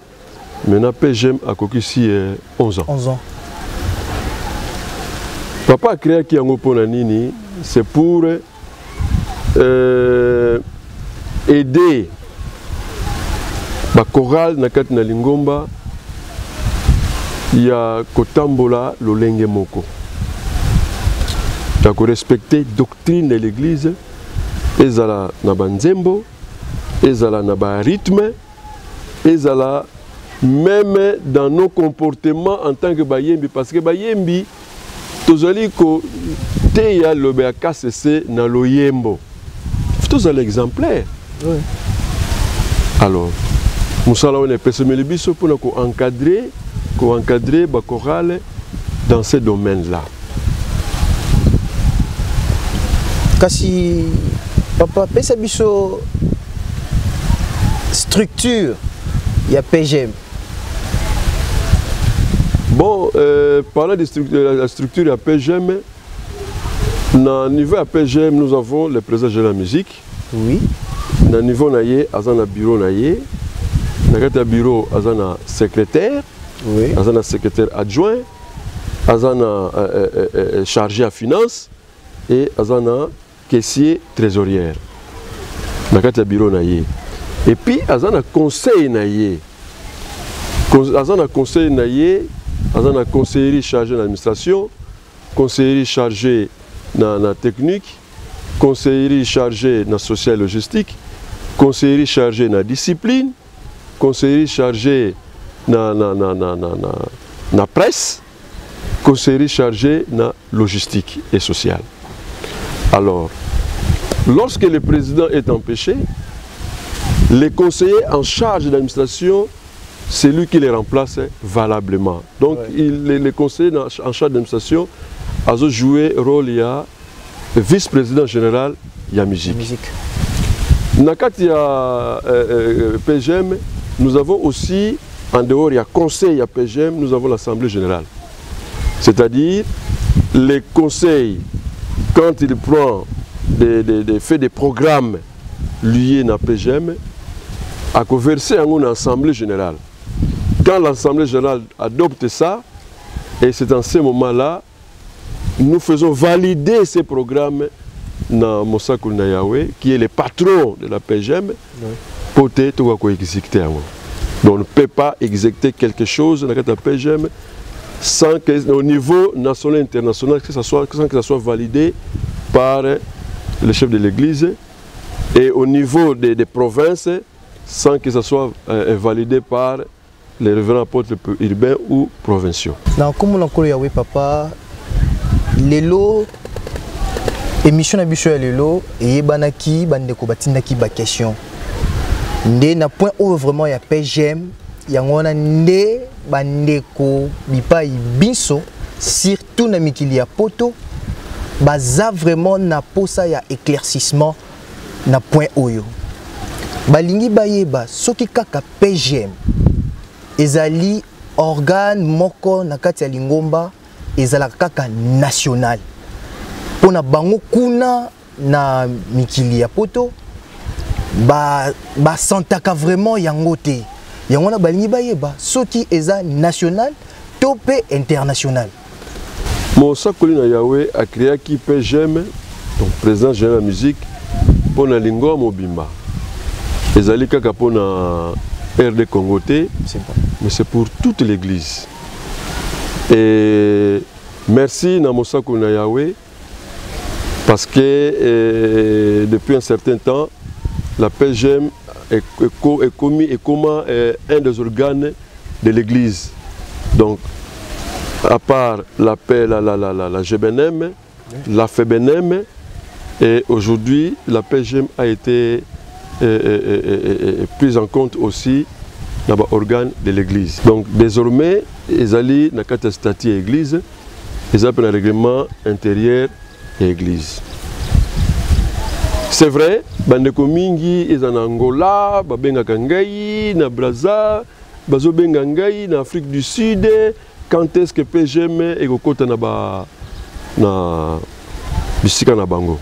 Speaker 6: maintenant PGM a ici 11 ans.
Speaker 5: 11 ans.
Speaker 6: Papa a créé qui yango pona nini, c'est pour aider ba chorale na kati na Lingomba ya kotambola lolenge moko. Ya ko respecter doctrine de l'église, ezala na banzembo, ezala na ba rythme, ezala même dans nos comportements en tant que bayembi, parce que bayembi tozali ko teya lobe ya KCC na loyembo. Tozali exemplaire.
Speaker 5: Oui.
Speaker 6: Alors, musala on est pessemeli biso pour ko encadrer ba chorale dans ces domaines-là.
Speaker 5: Kasi papa pesa biso structure ya PGM.
Speaker 6: Bon, parlant de la structure à PGM, au niveau à PGM, nous avons le président de la musique.
Speaker 5: Oui.
Speaker 6: Au niveau naïe, azana bureau naïe. Dans bureau, azana secrétaire.
Speaker 5: Oui.
Speaker 6: Azana secrétaire adjoint. Azana chargé à finance. Et azana caissier trésorière. Dans bureau naïe. Et puis, azana conseil naïe. Azana conseil naïe. Azana conseiller chargé de l'administration, conseiller chargé de la technique, conseiller chargé de la social logistique, conseiller chargé de la discipline, conseiller chargé de la presse, conseiller chargé de la logistique et sociale. Alors, lorsque le président est empêché, les conseillers en charge de l'administration, c'est lui qui les remplace valablement. Donc, ouais. Les conseillers en charge d'administration ont joué le rôle de vice-président général de la musique. Dans le PGM, nous avons aussi, en dehors, il y a conseil à PGM, nous avons l'Assemblée générale. C'est-à-dire, les conseils, quand il prend fait des programmes liés à PGM, à converser en une Assemblée générale. Quand l'Assemblée générale adopte ça, et c'est en ce moment-là, nous faisons valider ces programmes dans Mosakoli na Yawe, qui est le patron de la PGM, pour exécuter. Donc on ne peut pas exécuter quelque chose dans la PGM sans que, au niveau national et international, sans que ça soit validé par le chef de l'Église, et au niveau des provinces, sans que ça soit validé par les révérends apôtres urbains ou provinciaux.
Speaker 5: Dans comme on a dit, papa, l'élo émission na biso ya lelo et banaki bandeko batindaki ba question. Ndé na point où vraiment ya PGM, yango na ndé bandeko bipai biso surtout na mikili ya poto baza vraiment na posa ya éclaircissement na point oyo. Balingi bayeba soki kaka PGM ezali organe moko na kati ya Lingomba ezala kaka national pona bango kuna na mikili ya poto ba santaka vraiment yango te yango na balingi bayeba soki eza national to pe international.
Speaker 6: Mosakoli na Yawe a créé qui PGM, donc président général de la musique, pour la Lingomba Mobimba. ezali kaka pona RD Congo te, mais c'est pour toute l'église. Et merci na mosako na Yahweh parce que depuis un certain temps la PGM est comme un des organes de l'église. Donc à part la GBNM, la FEBNM, et aujourd'hui la PGM a été prise en compte aussi dans l'organe de l'église. Donc désormais, ils allaient dans le statut de l'église, ils ont un règlement intérieur de l'église. C'est vrai, bandeko mingi ils en Angola, babenga kangai, na Brazza, bazo benga ngai na Afrique du Sud. Quand est-ce que PGM est au côté na bisika na bango?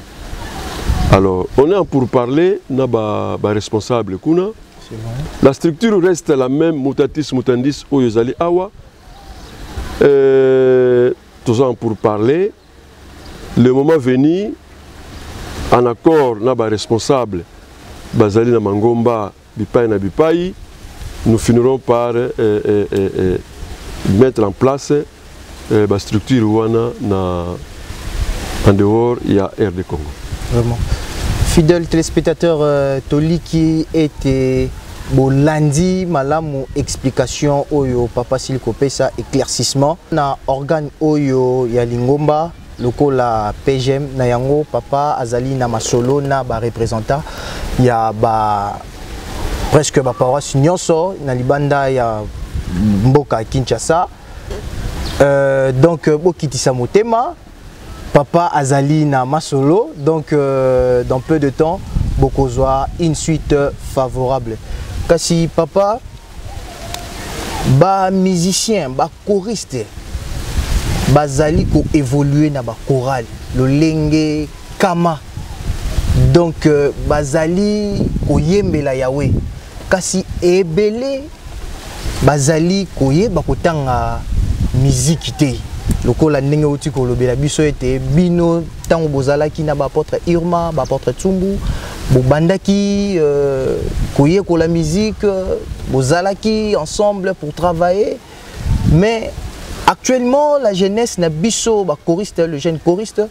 Speaker 6: Alors, on est pour parler na ba responsable kuna. La structure reste la même, mutatis mutandis oyozali awa. Tous en pour parler. Le moment venu, en accord na ba responsable bazali na mangomba bipai na bipai, nous finirons par mettre en place la structure wana en dehors il y a RD Congo.
Speaker 5: Vraiment. Fidèle téléspectateur, Toliki était lundi malamu explication oyo papa Siliko pesa éclaircissement na organe oyo ya Lingomba lokola PGM na yango papa azali na masolo na ba représentant ya ba presque ba paroisse nyonso na libanda ya mboka Kinshasa. Donc bokitisa motema papa azali na masolo, donc dans peu de temps bokozwa une suite favorable. Kasi papa ba musicien, ba choriste bazali ko évoluer na ba chorale lolenge kama, donc bazali ko yembela Yahweh kasi ebele bazali ko yeba kotanga musique te lokola ndenge uti ko lobela biso ete bino tango bozalaki na ba apôtre Irma, ba apôtre Tsumbu bobandaki koye ko la musique bozalaki ensemble pour travailler, mais actuellement la jeunesse na biso ba choriste, le jeune choriste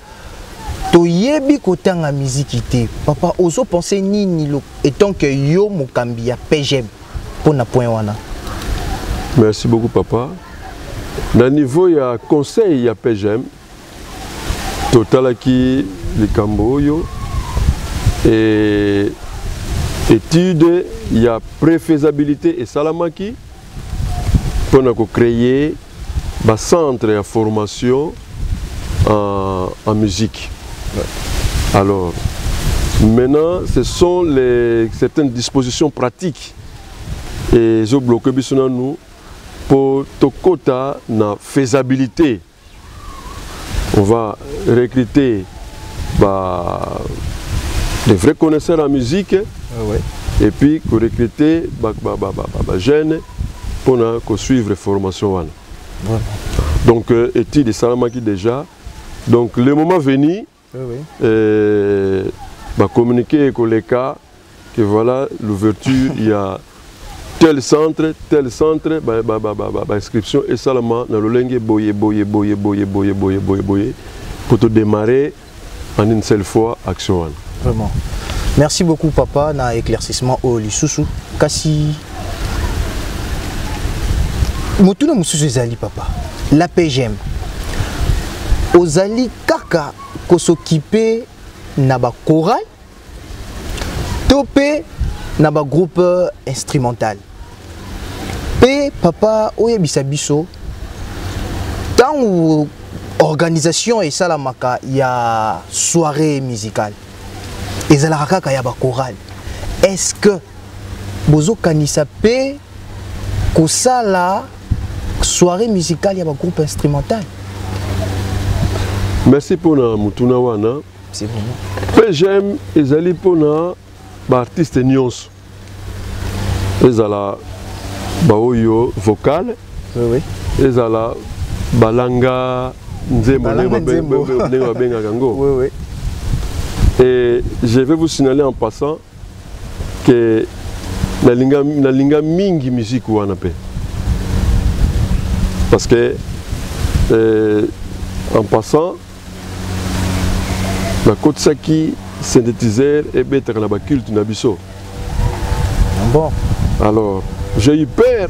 Speaker 5: toyebi kotanga musique te. Papa ozo penser nini étant que yo mokambi ya PGM pona point wana?
Speaker 6: Merci beaucoup papa. Dans le niveau il y a conseil il y a PGM total qui le Camboyo et étude il y a préfaisabilité et salamaki pour créer un centre de formation en musique. Alors maintenant ce sont certaines dispositions pratiques et je bloque nous pour tokota na faisabilité. On va recruter des vrais connaisseurs en musique et puis recruter des jeunes pour suivre la formation. Donc études de Salamaki déjà. Donc le moment venu, communiquer avec les cas que voilà l'ouverture, il y a tel centre, inscription et seulement dans le lingue boye pour te démarrer en une seule fois action.
Speaker 5: Vraiment. Merci beaucoup papa na éclaircissement au lisusu kasi mutuna mususu ezali papa la PGM ozali kaka ko s'occuper na ba chorale topé na ba groupe instrumental pe papa oyebisa biso tant organisation et salamaka ya soirée musicale ezala kaka ya ba chorale, est-ce que bozo kanisa pe kosala soirée musicale ya ba groupe instrumental?
Speaker 6: Merci pour na mutuna wana.
Speaker 5: C'est vraiment
Speaker 6: PGM ezali pona ba artiste nyonso ezala ba oyo vocal ezala balanga nzembo benga kango. Et je vais vous signaler en passant que nalinga mingi musique wana pe. Parce que en passant la côte saki synthétiseur et bête na ba culte na biso.
Speaker 5: Bon.
Speaker 6: Alors, j'ai eu peur.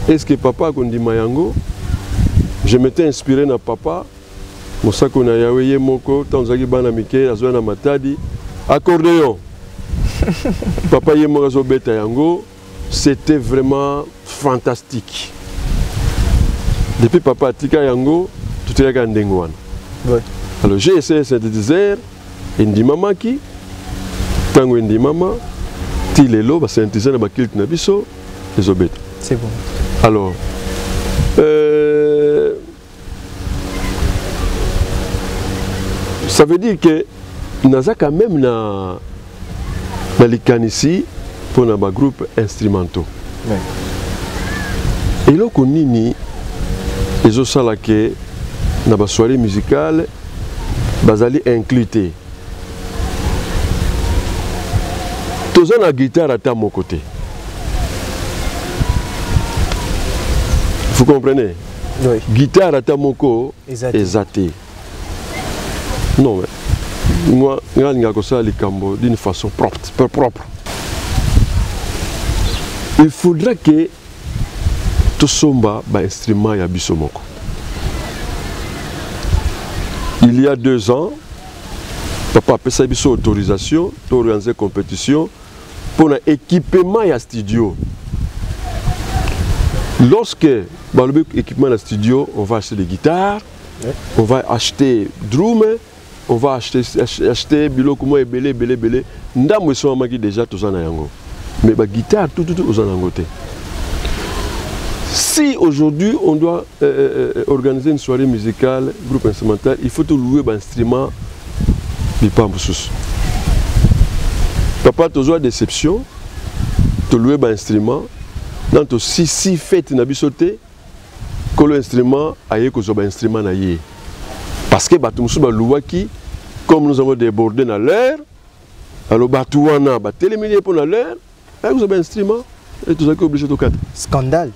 Speaker 6: Est-ce que papa kondi mayango? Je m'étais inspiré na papa. Mosako na yawe moko tanzaki bana mike azwa na matadi accordéon. Papa ye moko zo beta yango, c'était vraiment fantastique. Depuis papa tika yango, tout est à ndengwan.
Speaker 5: Ouais.
Speaker 6: Alors j'ai essayé synthétiseur, indi mama ki, tango indi mama, ti lelo ba synthétiseur na ba kilt na biso, les obeta.
Speaker 5: C'est bon.
Speaker 6: Alors, ça veut dire que naza quand même na likanisi pour na ba groupe instrumentaux.
Speaker 5: Ouais.
Speaker 6: Et là qu'on nini ezo sala ke na ba soirée musicale bazali incluté. Toza na guitare à mon côté. Vous comprenez?
Speaker 5: Oui.
Speaker 6: Guitare à moko exaté. Non, mais moi, je vais faire les cambos d'une façon propre. Il faudra que tout somba ba instrument ya biso moko. Il y a 2 ans, papa a fait biso autorisation pour organiser une compétition pour un équipement ya studio. Lorsque le équipement de studio, on va acheter des guitares, on va acheter drum, on va acheter biloko et belé. Ndam so maki déjà tous en yango. Mais la guitare tout aux en côté. Si aujourd'hui on doit organiser une soirée musicale, groupe instrumental, il faut tout louer un instrument du pamboussous. Papa toujours déception, tu louer un instrument. Dans to si fait na bisoté que l'instrument aye ko zo ba instrument na yé parce que batu musu ba louaki comme nous avons débordé dans l'heure alors batu wana ba téléminer pour na l'heure aye ko zo ba instrument et tout ça qui obligé de quatre
Speaker 5: Scandale.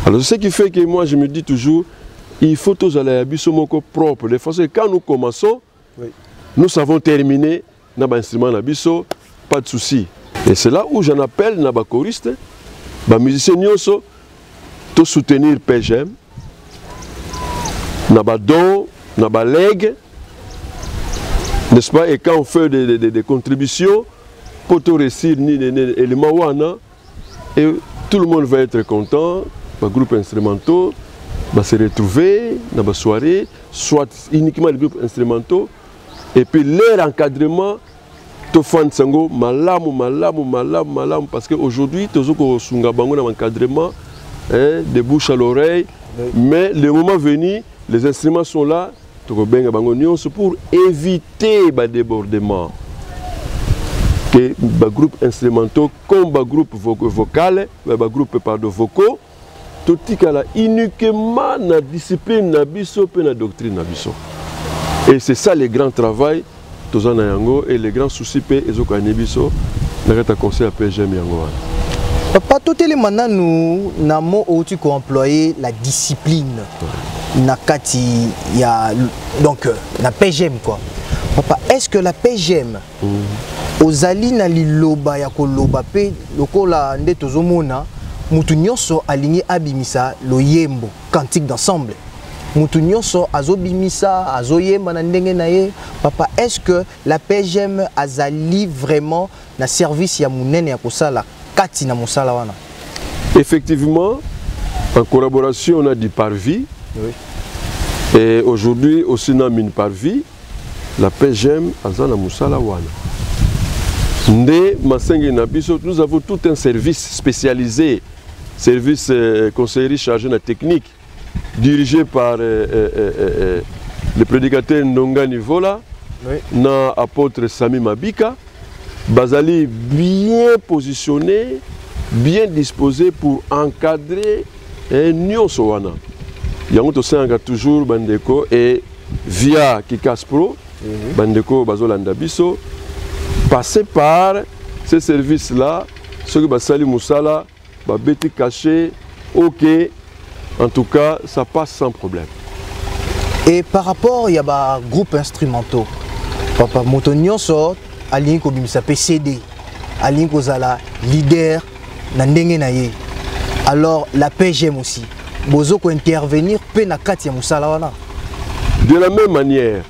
Speaker 6: Alors ce qui fait que moi je me dis toujours il faut tous aller à biso moko propre de façon que quand nous commençons oui, nous savons terminer na ba instrument na biso pas de souci et c'est là où j'en appelle na ba choriste les musiciens tout soutenir PGM, n'a don, n'a leg, n'est-ce pas? Et quand on fait des contributions, pour tout réussir ni éléments wana, et tout le monde va être content, les groupes instrumentaux va se retrouver dans la soirée, soit uniquement les groupes instrumentaux, et puis leur encadrement. Sango, malamu, parce qu'aujourd'hui, tu as un encadrement de bouche à l'oreille, oui, mais le moment venu, les instruments sont là, pour éviter le débordement. Que les groupes instrumentaux, comme les groupes vocaux, les groupes vocaux, tout est uniquement dans la discipline, dans la doctrine. Et c'est ça le grand travail. Et les grands soucis conseil à PGM.
Speaker 5: Papa, tout les maintenant nous n'avons employé la discipline. Nakati ya donc la PGM quoi. Papa, est-ce que la PGM aux alina liloba ya koloba pe lokola nde tozomona mutu nyonso aligné abimisa lo yembo cantique d'ensemble. Mutu nyonso azobimisa azoyemba na ndenge na ye. Papa, est-ce que la PGM azali vraiment na service ya munene ya kosala kati na mosala wana?
Speaker 6: Effectivement, en collaboration on a du Parvis. Oui. Et aujourd'hui aussi na mine Parvis, la PGM azana mosala wana. Nde masengi na biso, nous avons tout un service spécialisé, service conseiller chargé de la technique, dirigé par le prédicateur Ndonga Nivola, oui, na apôtre Sami Mabika, Bazali bien positionné, bien disposé pour encadrer Nyon Sowana. Yango to senga toujours bandeko et via Kikas Pro, bandeko bazolanda biso, passer par ces services-là ceux qui basali musala, babeti caché, ok. En tout cas, ça passe sans problème.
Speaker 5: Et par rapport, il y a des groupes instrumentaux. Papa Motonyoso, Aline Kobimisa CD, Aline Kozala, leader, Nandenge Naye. Alors, la PGM aussi. Bozo ko intervenir, pe na kati ya musala wana.
Speaker 6: De la même manière,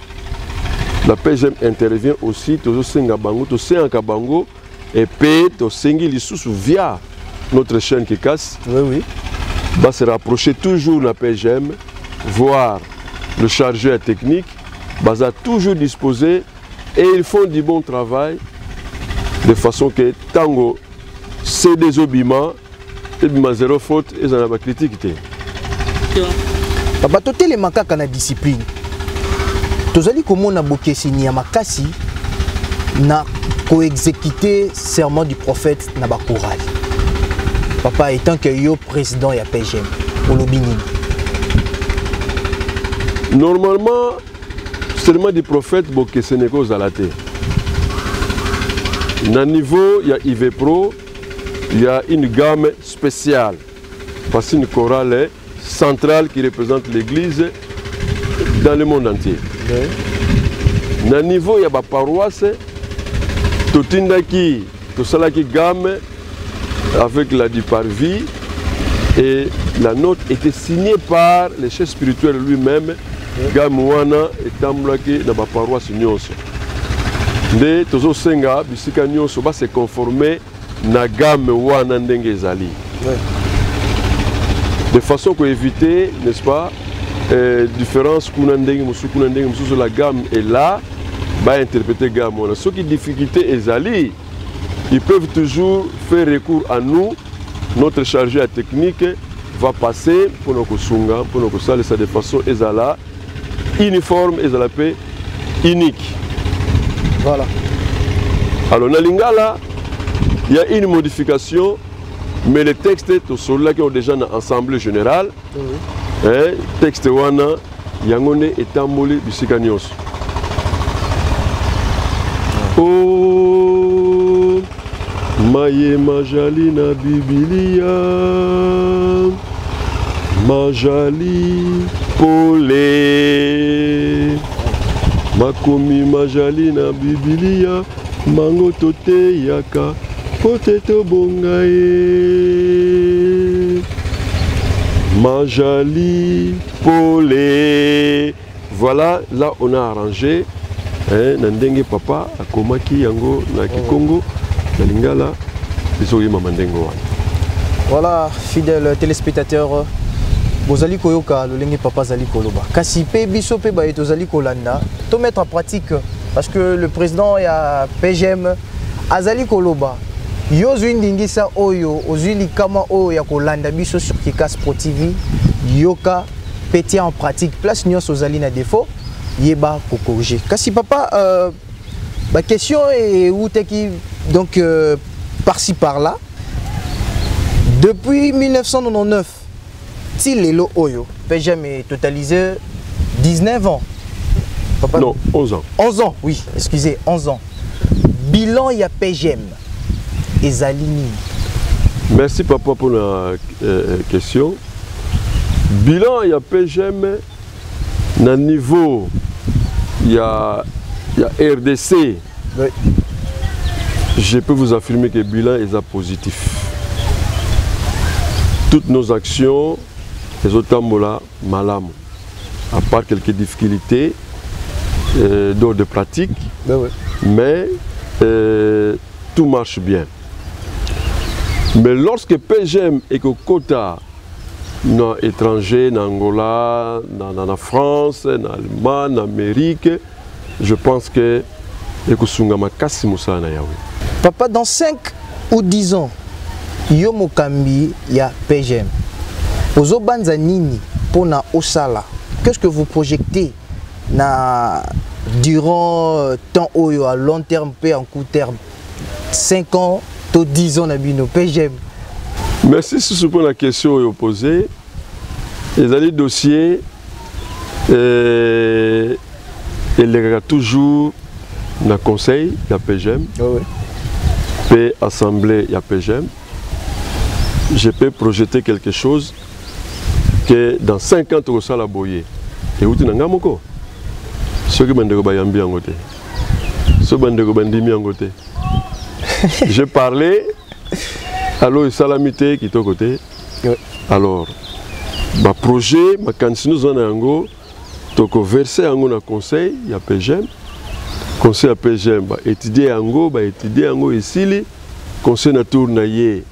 Speaker 6: la PGM intervient aussi, Tozo Senga Bango, Tozo Senga Bango, et pe Tozo Sengi Lissous via notre chaîne qui casse.
Speaker 5: Oui, oui.
Speaker 6: Va se rapprocher toujours de la PGM, voir le chargeur technique, va toujours disposer et ils font du bon travail de façon que tango c'est des obiments et de zéro faute et ça n'a pas critiqué.
Speaker 5: Papa tote les makaka na discipline. Tozali komona bokesi ni ya makasi na co-exécuter serment du prophète na ba courage. Papa étant que yo président ya PGM au Lobini.
Speaker 6: Normalement, seulement du prophète Boké Sénégo Zalaté. Dans niveau, il y a IV Pro, il y a une gamme spéciale. Parce une chorale centrale qui représente l'église dans le monde entier. Dans niveau, il y a ma paroisse, Totindaki, Tosalaki gamme avec la Diparvi. Et la note était signée par le chef spirituel lui-même. Gamouana et Tamblaki dans ma paroisse Nyonso. De Tozo Senga, Bisika Nyonso va se conformer na gamme wana ndenge zali. De façon qu'on éviter, n'est-ce pas, différence kuna ndenge musu la gamme est là, va interpréter gamme wana. Ceux qui difficulté est zali, ils peuvent toujours faire recours à nous. Notre chargeur technique va passer pour nos kusunga, pour nos kusale ça de façon ezala uniforme et la paix unique.
Speaker 5: Voilà.
Speaker 6: Alors, dans Lingala, il y a une modification, mais les textes, tous ceux-là qui ont déjà une assemblée générale, texte wana, yangone est amolé du Sikanios. Oh, maye majali na Bibilia, majali pole. Makomi majali na Bibilia, mango tote yaka, pote to bongae. Majali pole. Voilà, là on a arrangé. Nandenge papa, akomaki yango na Kikongo, na Lingala, bisogi mamandengo wana.
Speaker 5: Voilà, fidèles téléspectateurs. Bozali koyoka lolenge papa zali koloba kasi pe biso pe ba etozali kolanda to mettre en pratique parce que le président ya PGM azali koloba yo zwindingisa oyo ozwili kama oyo ya kolanda biso sur Kikas Pro TV yoka pétia en pratique place nyos ozali na défaut yeba ko corriger kasi papa ba question est où qui donc par-ci par-là depuis 1999 si Lelo Oyo, PGM est totalisé 19 ans. Papa,
Speaker 6: non, 11 ans.
Speaker 5: 11 ans, oui, excusez, 11 ans. Bilan, il y a PGM et Zalini.
Speaker 6: Merci papa pour la question. Bilan, il y a PGM, dans niveau, il y a RDC.
Speaker 5: Oui.
Speaker 6: Je peux vous affirmer que le bilan est positif. Toutes nos actions, les autres mola malam, à part quelques difficultés d'ordre de pratique, mais tout marche bien. Mais lorsque PGM et que quota étranger, en Angola, en France, en Allemagne, en Amérique, je pense que
Speaker 5: papa, dans 5 ou 10 ans, yo mokambi ya PGM. Ozo banza nini pona osala. Qu'est-ce que vous projetez na durant temps oyo à long terme et en court terme 5 ans to 10 ans na bino PGM.
Speaker 6: Merci pour la question posée. Les dossiers il y a toujours un conseil de la PGM.
Speaker 5: Oh oui.
Speaker 6: peut assembler ya PGM, je peux projeter quelque chose que dans 5 ans tu vas la boyer. Et où tu n'as pas ceux qui bandeko bayambi en côté. Ceux bandeko bandimi en côté. J'ai parlé, alors salamité qui est au côté. Alors, ma projet, ma candidature zone yango, toko verser yango na conseil, il y a PGM. Conseil à PGM, bah étudier yango ici li. Conseil na tour na ye,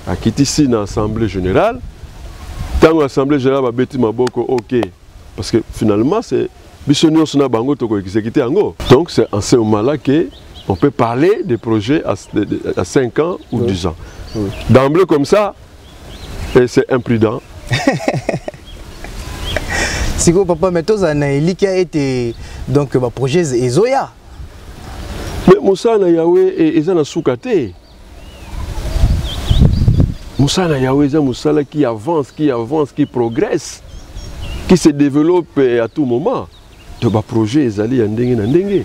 Speaker 6: à quitter ici na assemblée générale. Tant l'assemblée générale va bêter ma boko, ok. Parce que finalement c'est bisonio sona bango toko exécuter yango. Donc c'est en ce moment-là que on peut parler des projets à 5 ans ou 10 ans. Oui. D'emblée comme ça, c'est imprudent.
Speaker 5: Si vous papa mais tous en qui a été donc ma projet Ezoya.
Speaker 6: Mais Moussa na Yahweh et Ezana Soukate. Moussa na Yahweh c'est Moussa qui avance, qui progresse, qui se développe à tout moment. De ba projet ezali ya ndenge na ndenge.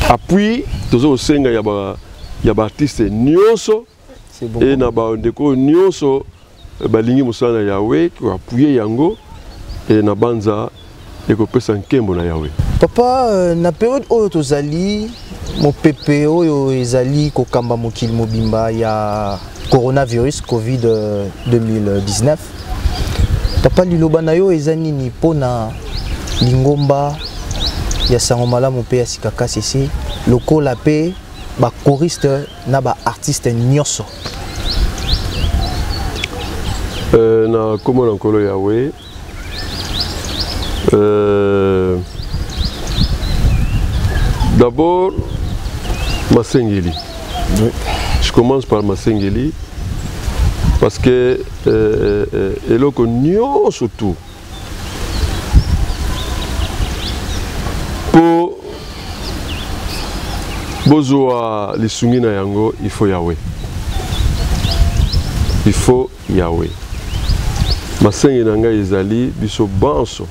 Speaker 6: Appui tozo senga ya ba artiste nyonso et na ba ndeko nyonso balingi Moussa na Yahweh qui appuyer yango et na banza et ko pesa nkembo na Yahweh.
Speaker 5: Papa na période oyo tozali mon pépé oyo ezali ko kamba mokili mobimba ya coronavirus Covid 2019. Papa liloba na yo ezani ni pona lingomba ya sango malamu pe ya sikaka sisi lokola pe ba choriste na ba artiste nyonso.
Speaker 6: Na komo na nkolo Yahweh d'abord Masengeli. Oui. Je commence par Masengeli parce que eloko nyonso tout pour bozwa lisungi na yango il faut Yahweh. Il faut Yahweh. Masengeli na ngai ezali biso banso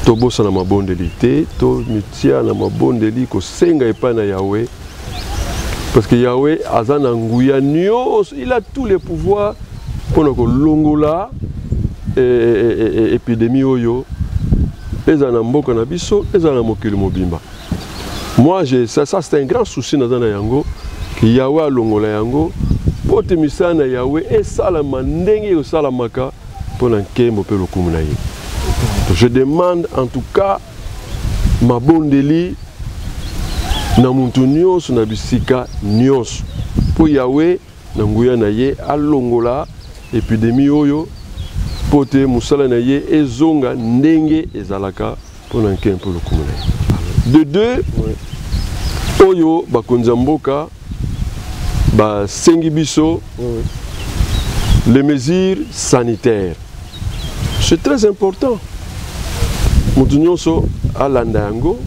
Speaker 6: tobosa na mabondeli te to mitia na mabondeli ko senga epa na Yahweh parce que Yahweh azana nguya nyos, il a tous les pouvoirs pour ko longola épidémie oyo ezana mboka na biso ezana mokili mobimba. Moi ça c'est un grand souci na zana yango que Yahweh longola yango pote misana Yahweh et sala mandenge o sala maka pour nkembo pe lokumu na ye. Je demande en tout cas ma bondeli na muntu nyonso na bisika nyonso po Yahweh na nguya na ye alongola épidémie oyo pote musala na ye ezonga ndenge ezalaka po na nkembo lokumu na ye. De deux, oyo bakonza mboka ba sengi biso les mesures sanitaires. C'est très important. Mutu nyonso alanda yango,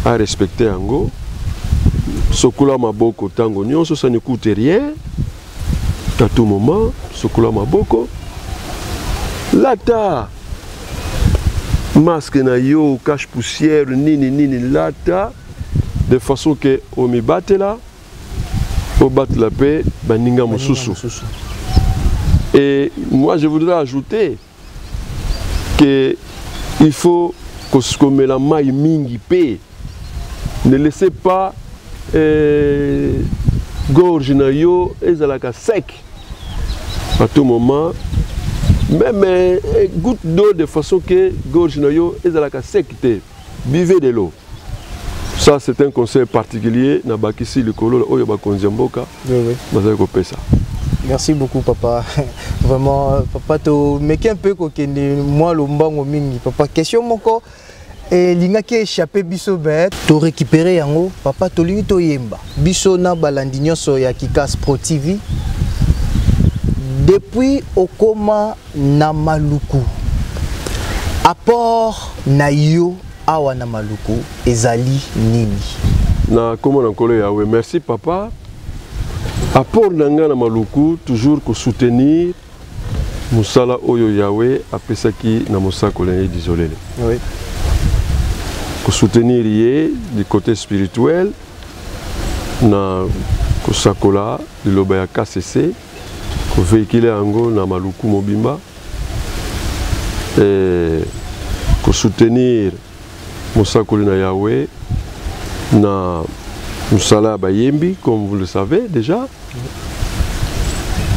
Speaker 6: a respecter yango. Sokola maboko tango nyonso, ça ne coûte rien. À tout moment, sokola maboko. Lata masque na yo, cache poussière, nini lata, de façon que on mi batte là, au battre la paix, baninga mosusu. Et moi je voudrais ajouter que il faut qu'on mette la maille mingi pe. Ne laissez pas gorge na yo ezalaka sec. À tout moment, même goutte d'eau de façon que gorge na yo ezalaka sec te. Buvez de l'eau. Ça c'est un conseil particulier na bakisi likolo oyo bakonzi mboka. Oui. Bazali ko pesa.
Speaker 5: Merci beaucoup papa. Vraiment papa to meki un peu kokende moi lombango mingi papa question moko et linga ki échappé biso bet to récupérer yango papa to lingi to yemba biso na balandi nyonso ya Kikas Pro TV depuis okoma na maluku apport na yo awa na maluku ezali nini
Speaker 6: na komo na nkolo Yahweh. Merci papa. Apport nanga na maluku toujours ko soutenir musala oyo Yahweh apesaki na mosako lene d'isolele. Oui. Ko soutenir yé du côté spirituel na kosakola liloba ya KCC ko véhiculer yango na maluku mobimba ko soutenir mosakoli na Yahweh na musala bayembi comme vous le savez déjà,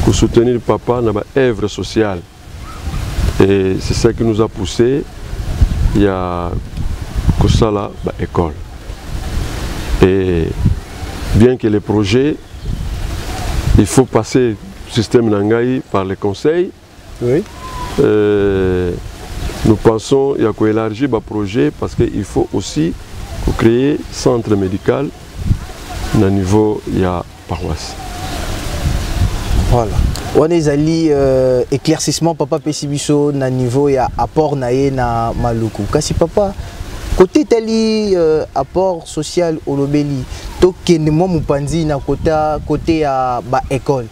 Speaker 6: ko soutenir papa na ba œuvre sociale. Et c'est ça qui nous a poussé il y a kosala ba école. Et bien que les projets, il faut passer le système Nangaï par les conseils.
Speaker 5: Oui.
Speaker 6: Nous pensons qu'il y a qu'à élargir le projet parce qu'il faut aussi créer un centre médical au niveau de la paroisse.
Speaker 5: Voilà. On est allé éclaircissement papa Pessibiso na niveau ya apport naé na maluku. Kasi papa côté tali apport social olobeli to kenemo mupanzi na côté ya ba école.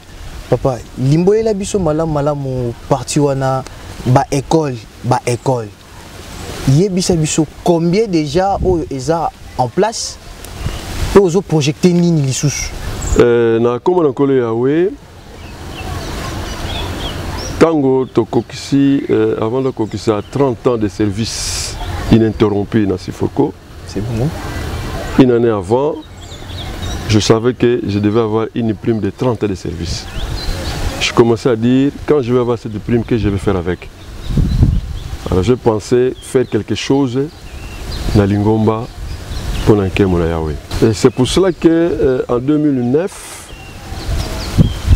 Speaker 5: Papa limboyela biso malamu parti wana ba école. Yebisa biso combien déjà eza en place pour ozo projeter nini lisusu.
Speaker 6: Na comme on a Yahweh Tango Tokokisi, avant de Kokisi, a 30 ans de service ininterrompu dans Sifoko.
Speaker 5: C'est bon.
Speaker 6: Une année avant, je savais que je devais avoir une prime de 30 ans de service. Je commençais à dire, quand je vais avoir cette prime, que je vais faire avec. Alors je pensais faire quelque chose dans Lingomba pour l'enquête mon Yahweh. C'est pour cela qu'en 2009,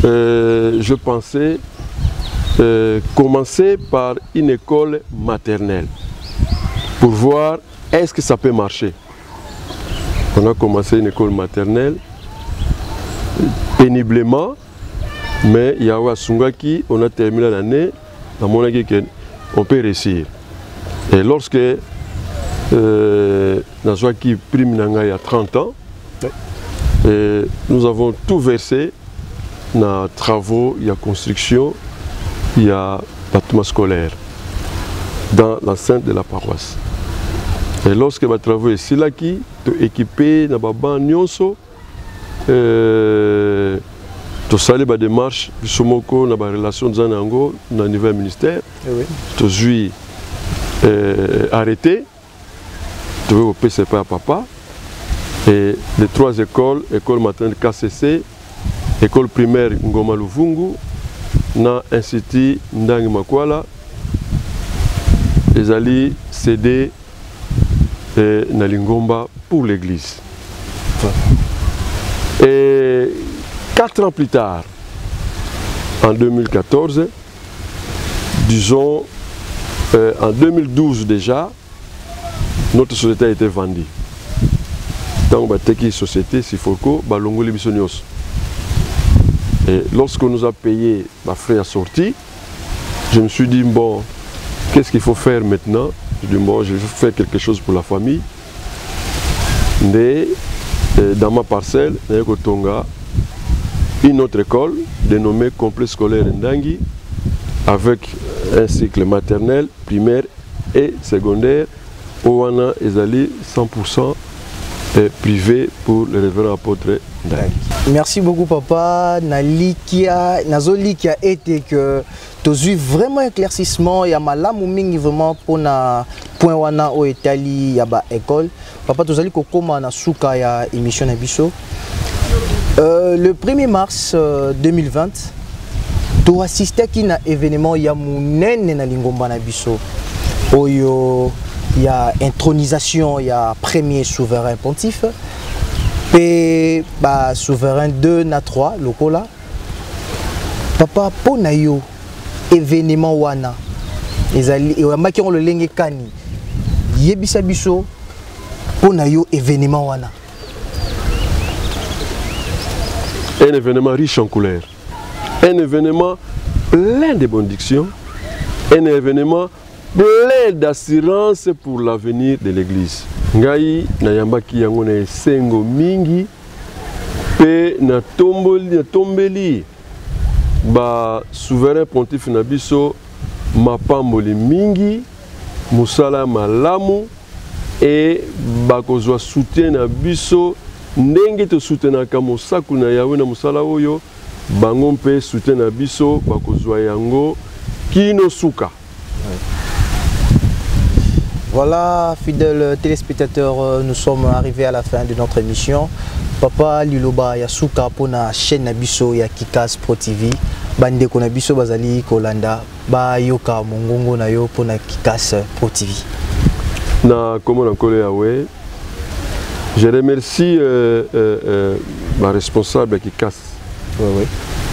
Speaker 6: je pensais commencer par une école maternelle pour voir est-ce que ça peut marcher. On a commencé une école maternelle péniblement, mais il y a Sungaki, on a terminé l'année, à mon avis on peut réussir. Et lorsque Nazwaki prime Nanga il y a 30 ans, nous avons tout versé dans les travaux, il y a construction, il y a bâtiment scolaire dans l'enceinte de la paroisse. Et lorsque les travaux ici là qui sont équipés dans la nyonso, to sali ba démarche bisomoko na ba relation zanango na niveau ministère, to suis arrêté, to au PCP à papa. Et les 3 écoles, école maternelle KCC, école primaire Ngoma Luvungu, na institut Ndangi Makwala, les alliés cédés na Lingomba pour l'église. Et 4 ans plus tard, en 2014, disons en 2012 déjà, notre société a été vendue. Dans la société, Sifoko, Balongoli Bissonios. Et lorsqu'on nous a payé ma frais à sortie, je me suis dit, bon, qu'est-ce qu'il faut faire maintenant? Je dis, bon, je vais faire quelque chose pour la famille. Mais dans ma parcelle, il y a une autre école dénommée Complexe scolaire Ndangi, avec un cycle maternel, primaire et secondaire, où on a 100% privé pour le révérend apôtre Ndangi.
Speaker 5: Merci beaucoup papa. Nazolikia était que tu as eu vraiment éclaircissement. Il y a malamu mingi vraiment pour na point wana au Italie ya ba école. Papa tu as koma na suka ya émission na biso. Le 1er mars 2020, tu as assisté à un événement ya munene na Lingomba na biso. Oyo il y a intronisation, il y a premier souverain pontife. Et bah, souverain 2 na 3 lokola. Papa pona yo événement wana. Ezali e maki on le lenge kani. Yebisa biso pona yo événement wana.
Speaker 6: Un événement riche en couleurs. Un événement plein de bénédictions. Un événement plein d'assurance pour l'avenir de l'église. Ngai na yambaki yango na esengo mingi pe na tombeli ba souverain pontife na biso mapamboli mingi musala malamu et bakozwa soutien na biso ndenge to soutenaka mosaku na Yawe na musala oyo bango mpe soutena biso bakozwa yango kino suka.
Speaker 5: Voilà, fidèles téléspectateurs, nous sommes arrivés à la fin de notre émission. Papa Liloba Yasuka pour la chaîne Nabiso ya Kikas Pro TV. Bande ko Nabiso bazali kolanda ba yoka mongongo na yo pour na Kikas Pro TV.
Speaker 6: Na comment on connaît Yawe. Je remercie ma responsable Kikas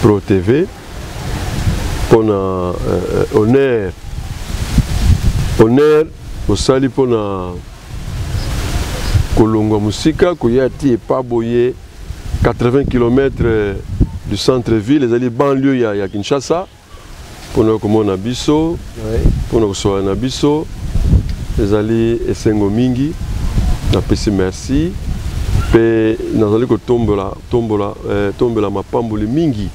Speaker 6: Pro TV pour na honneur au sali pour na Kolongo Musika, Koyati et pas boyé 80 km du centre-ville, les alliés banlieue à Kinshasa, pour nous comme on a biso, pour nous soit on a biso, les alliés Essengo Mingi, na pesi merci, pe nous allons que tombe la mapamboli Mingi,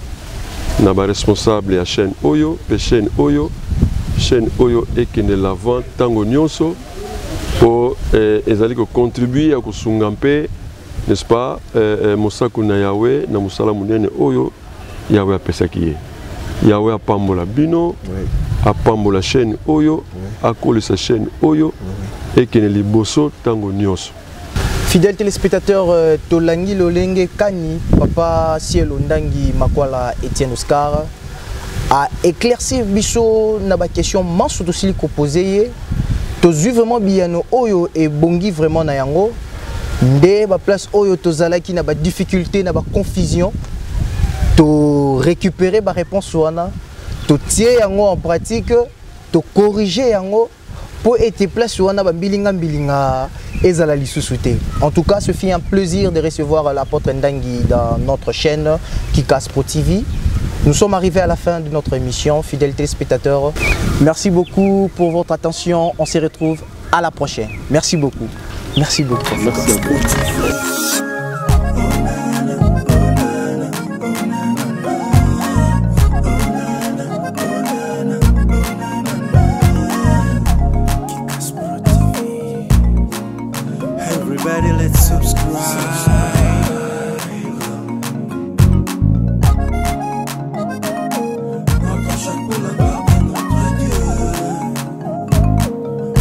Speaker 6: na ba responsable à chaîne Oyo, pe chaîne Oyo et qui ne l'avant tango nyonso. Pour contribuer à Kusungampe, n'est-ce pas, Mosaku na Yawe, na Musala Munene Oyo, Yawe a Pesakiye. Yawe a Pambola Bino, a Pambola chaîne Oyo, a collé sa chaîne Oyo, et qui ne liboso tango nyonso.
Speaker 5: Fidèles téléspectateurs, Tolangi Lolenge Kani, Papa Cielo Ndangi Makwala Etienne Oscar, a éclairci Bisso na ba question manso to sili ko poser. Tozu vraiment biano oyo et bongi vraiment na yango nde ba place oyo tozala ki na ba difficulté na ba confusion to récupérer ba réponse wana to tie yango en pratique to corriger yango pour être place wana ba bilinga ezala lisusu te. En tout cas, ce fut un plaisir de recevoir l'apôtre Ndangi dans notre chaîne Kikas Pro TV. Nous sommes arrivés à la fin de notre émission, fidèles téléspectateurs. Merci beaucoup pour votre attention. On se retrouve à la prochaine. Merci beaucoup. Merci beaucoup.
Speaker 6: Merci à vous.
Speaker 3: Everybody, let's subscribe.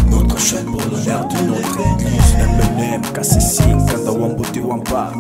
Speaker 7: Notre chaîne pour l'honneur de notre église, MNM, KCC, Kanda Wambote Wampa.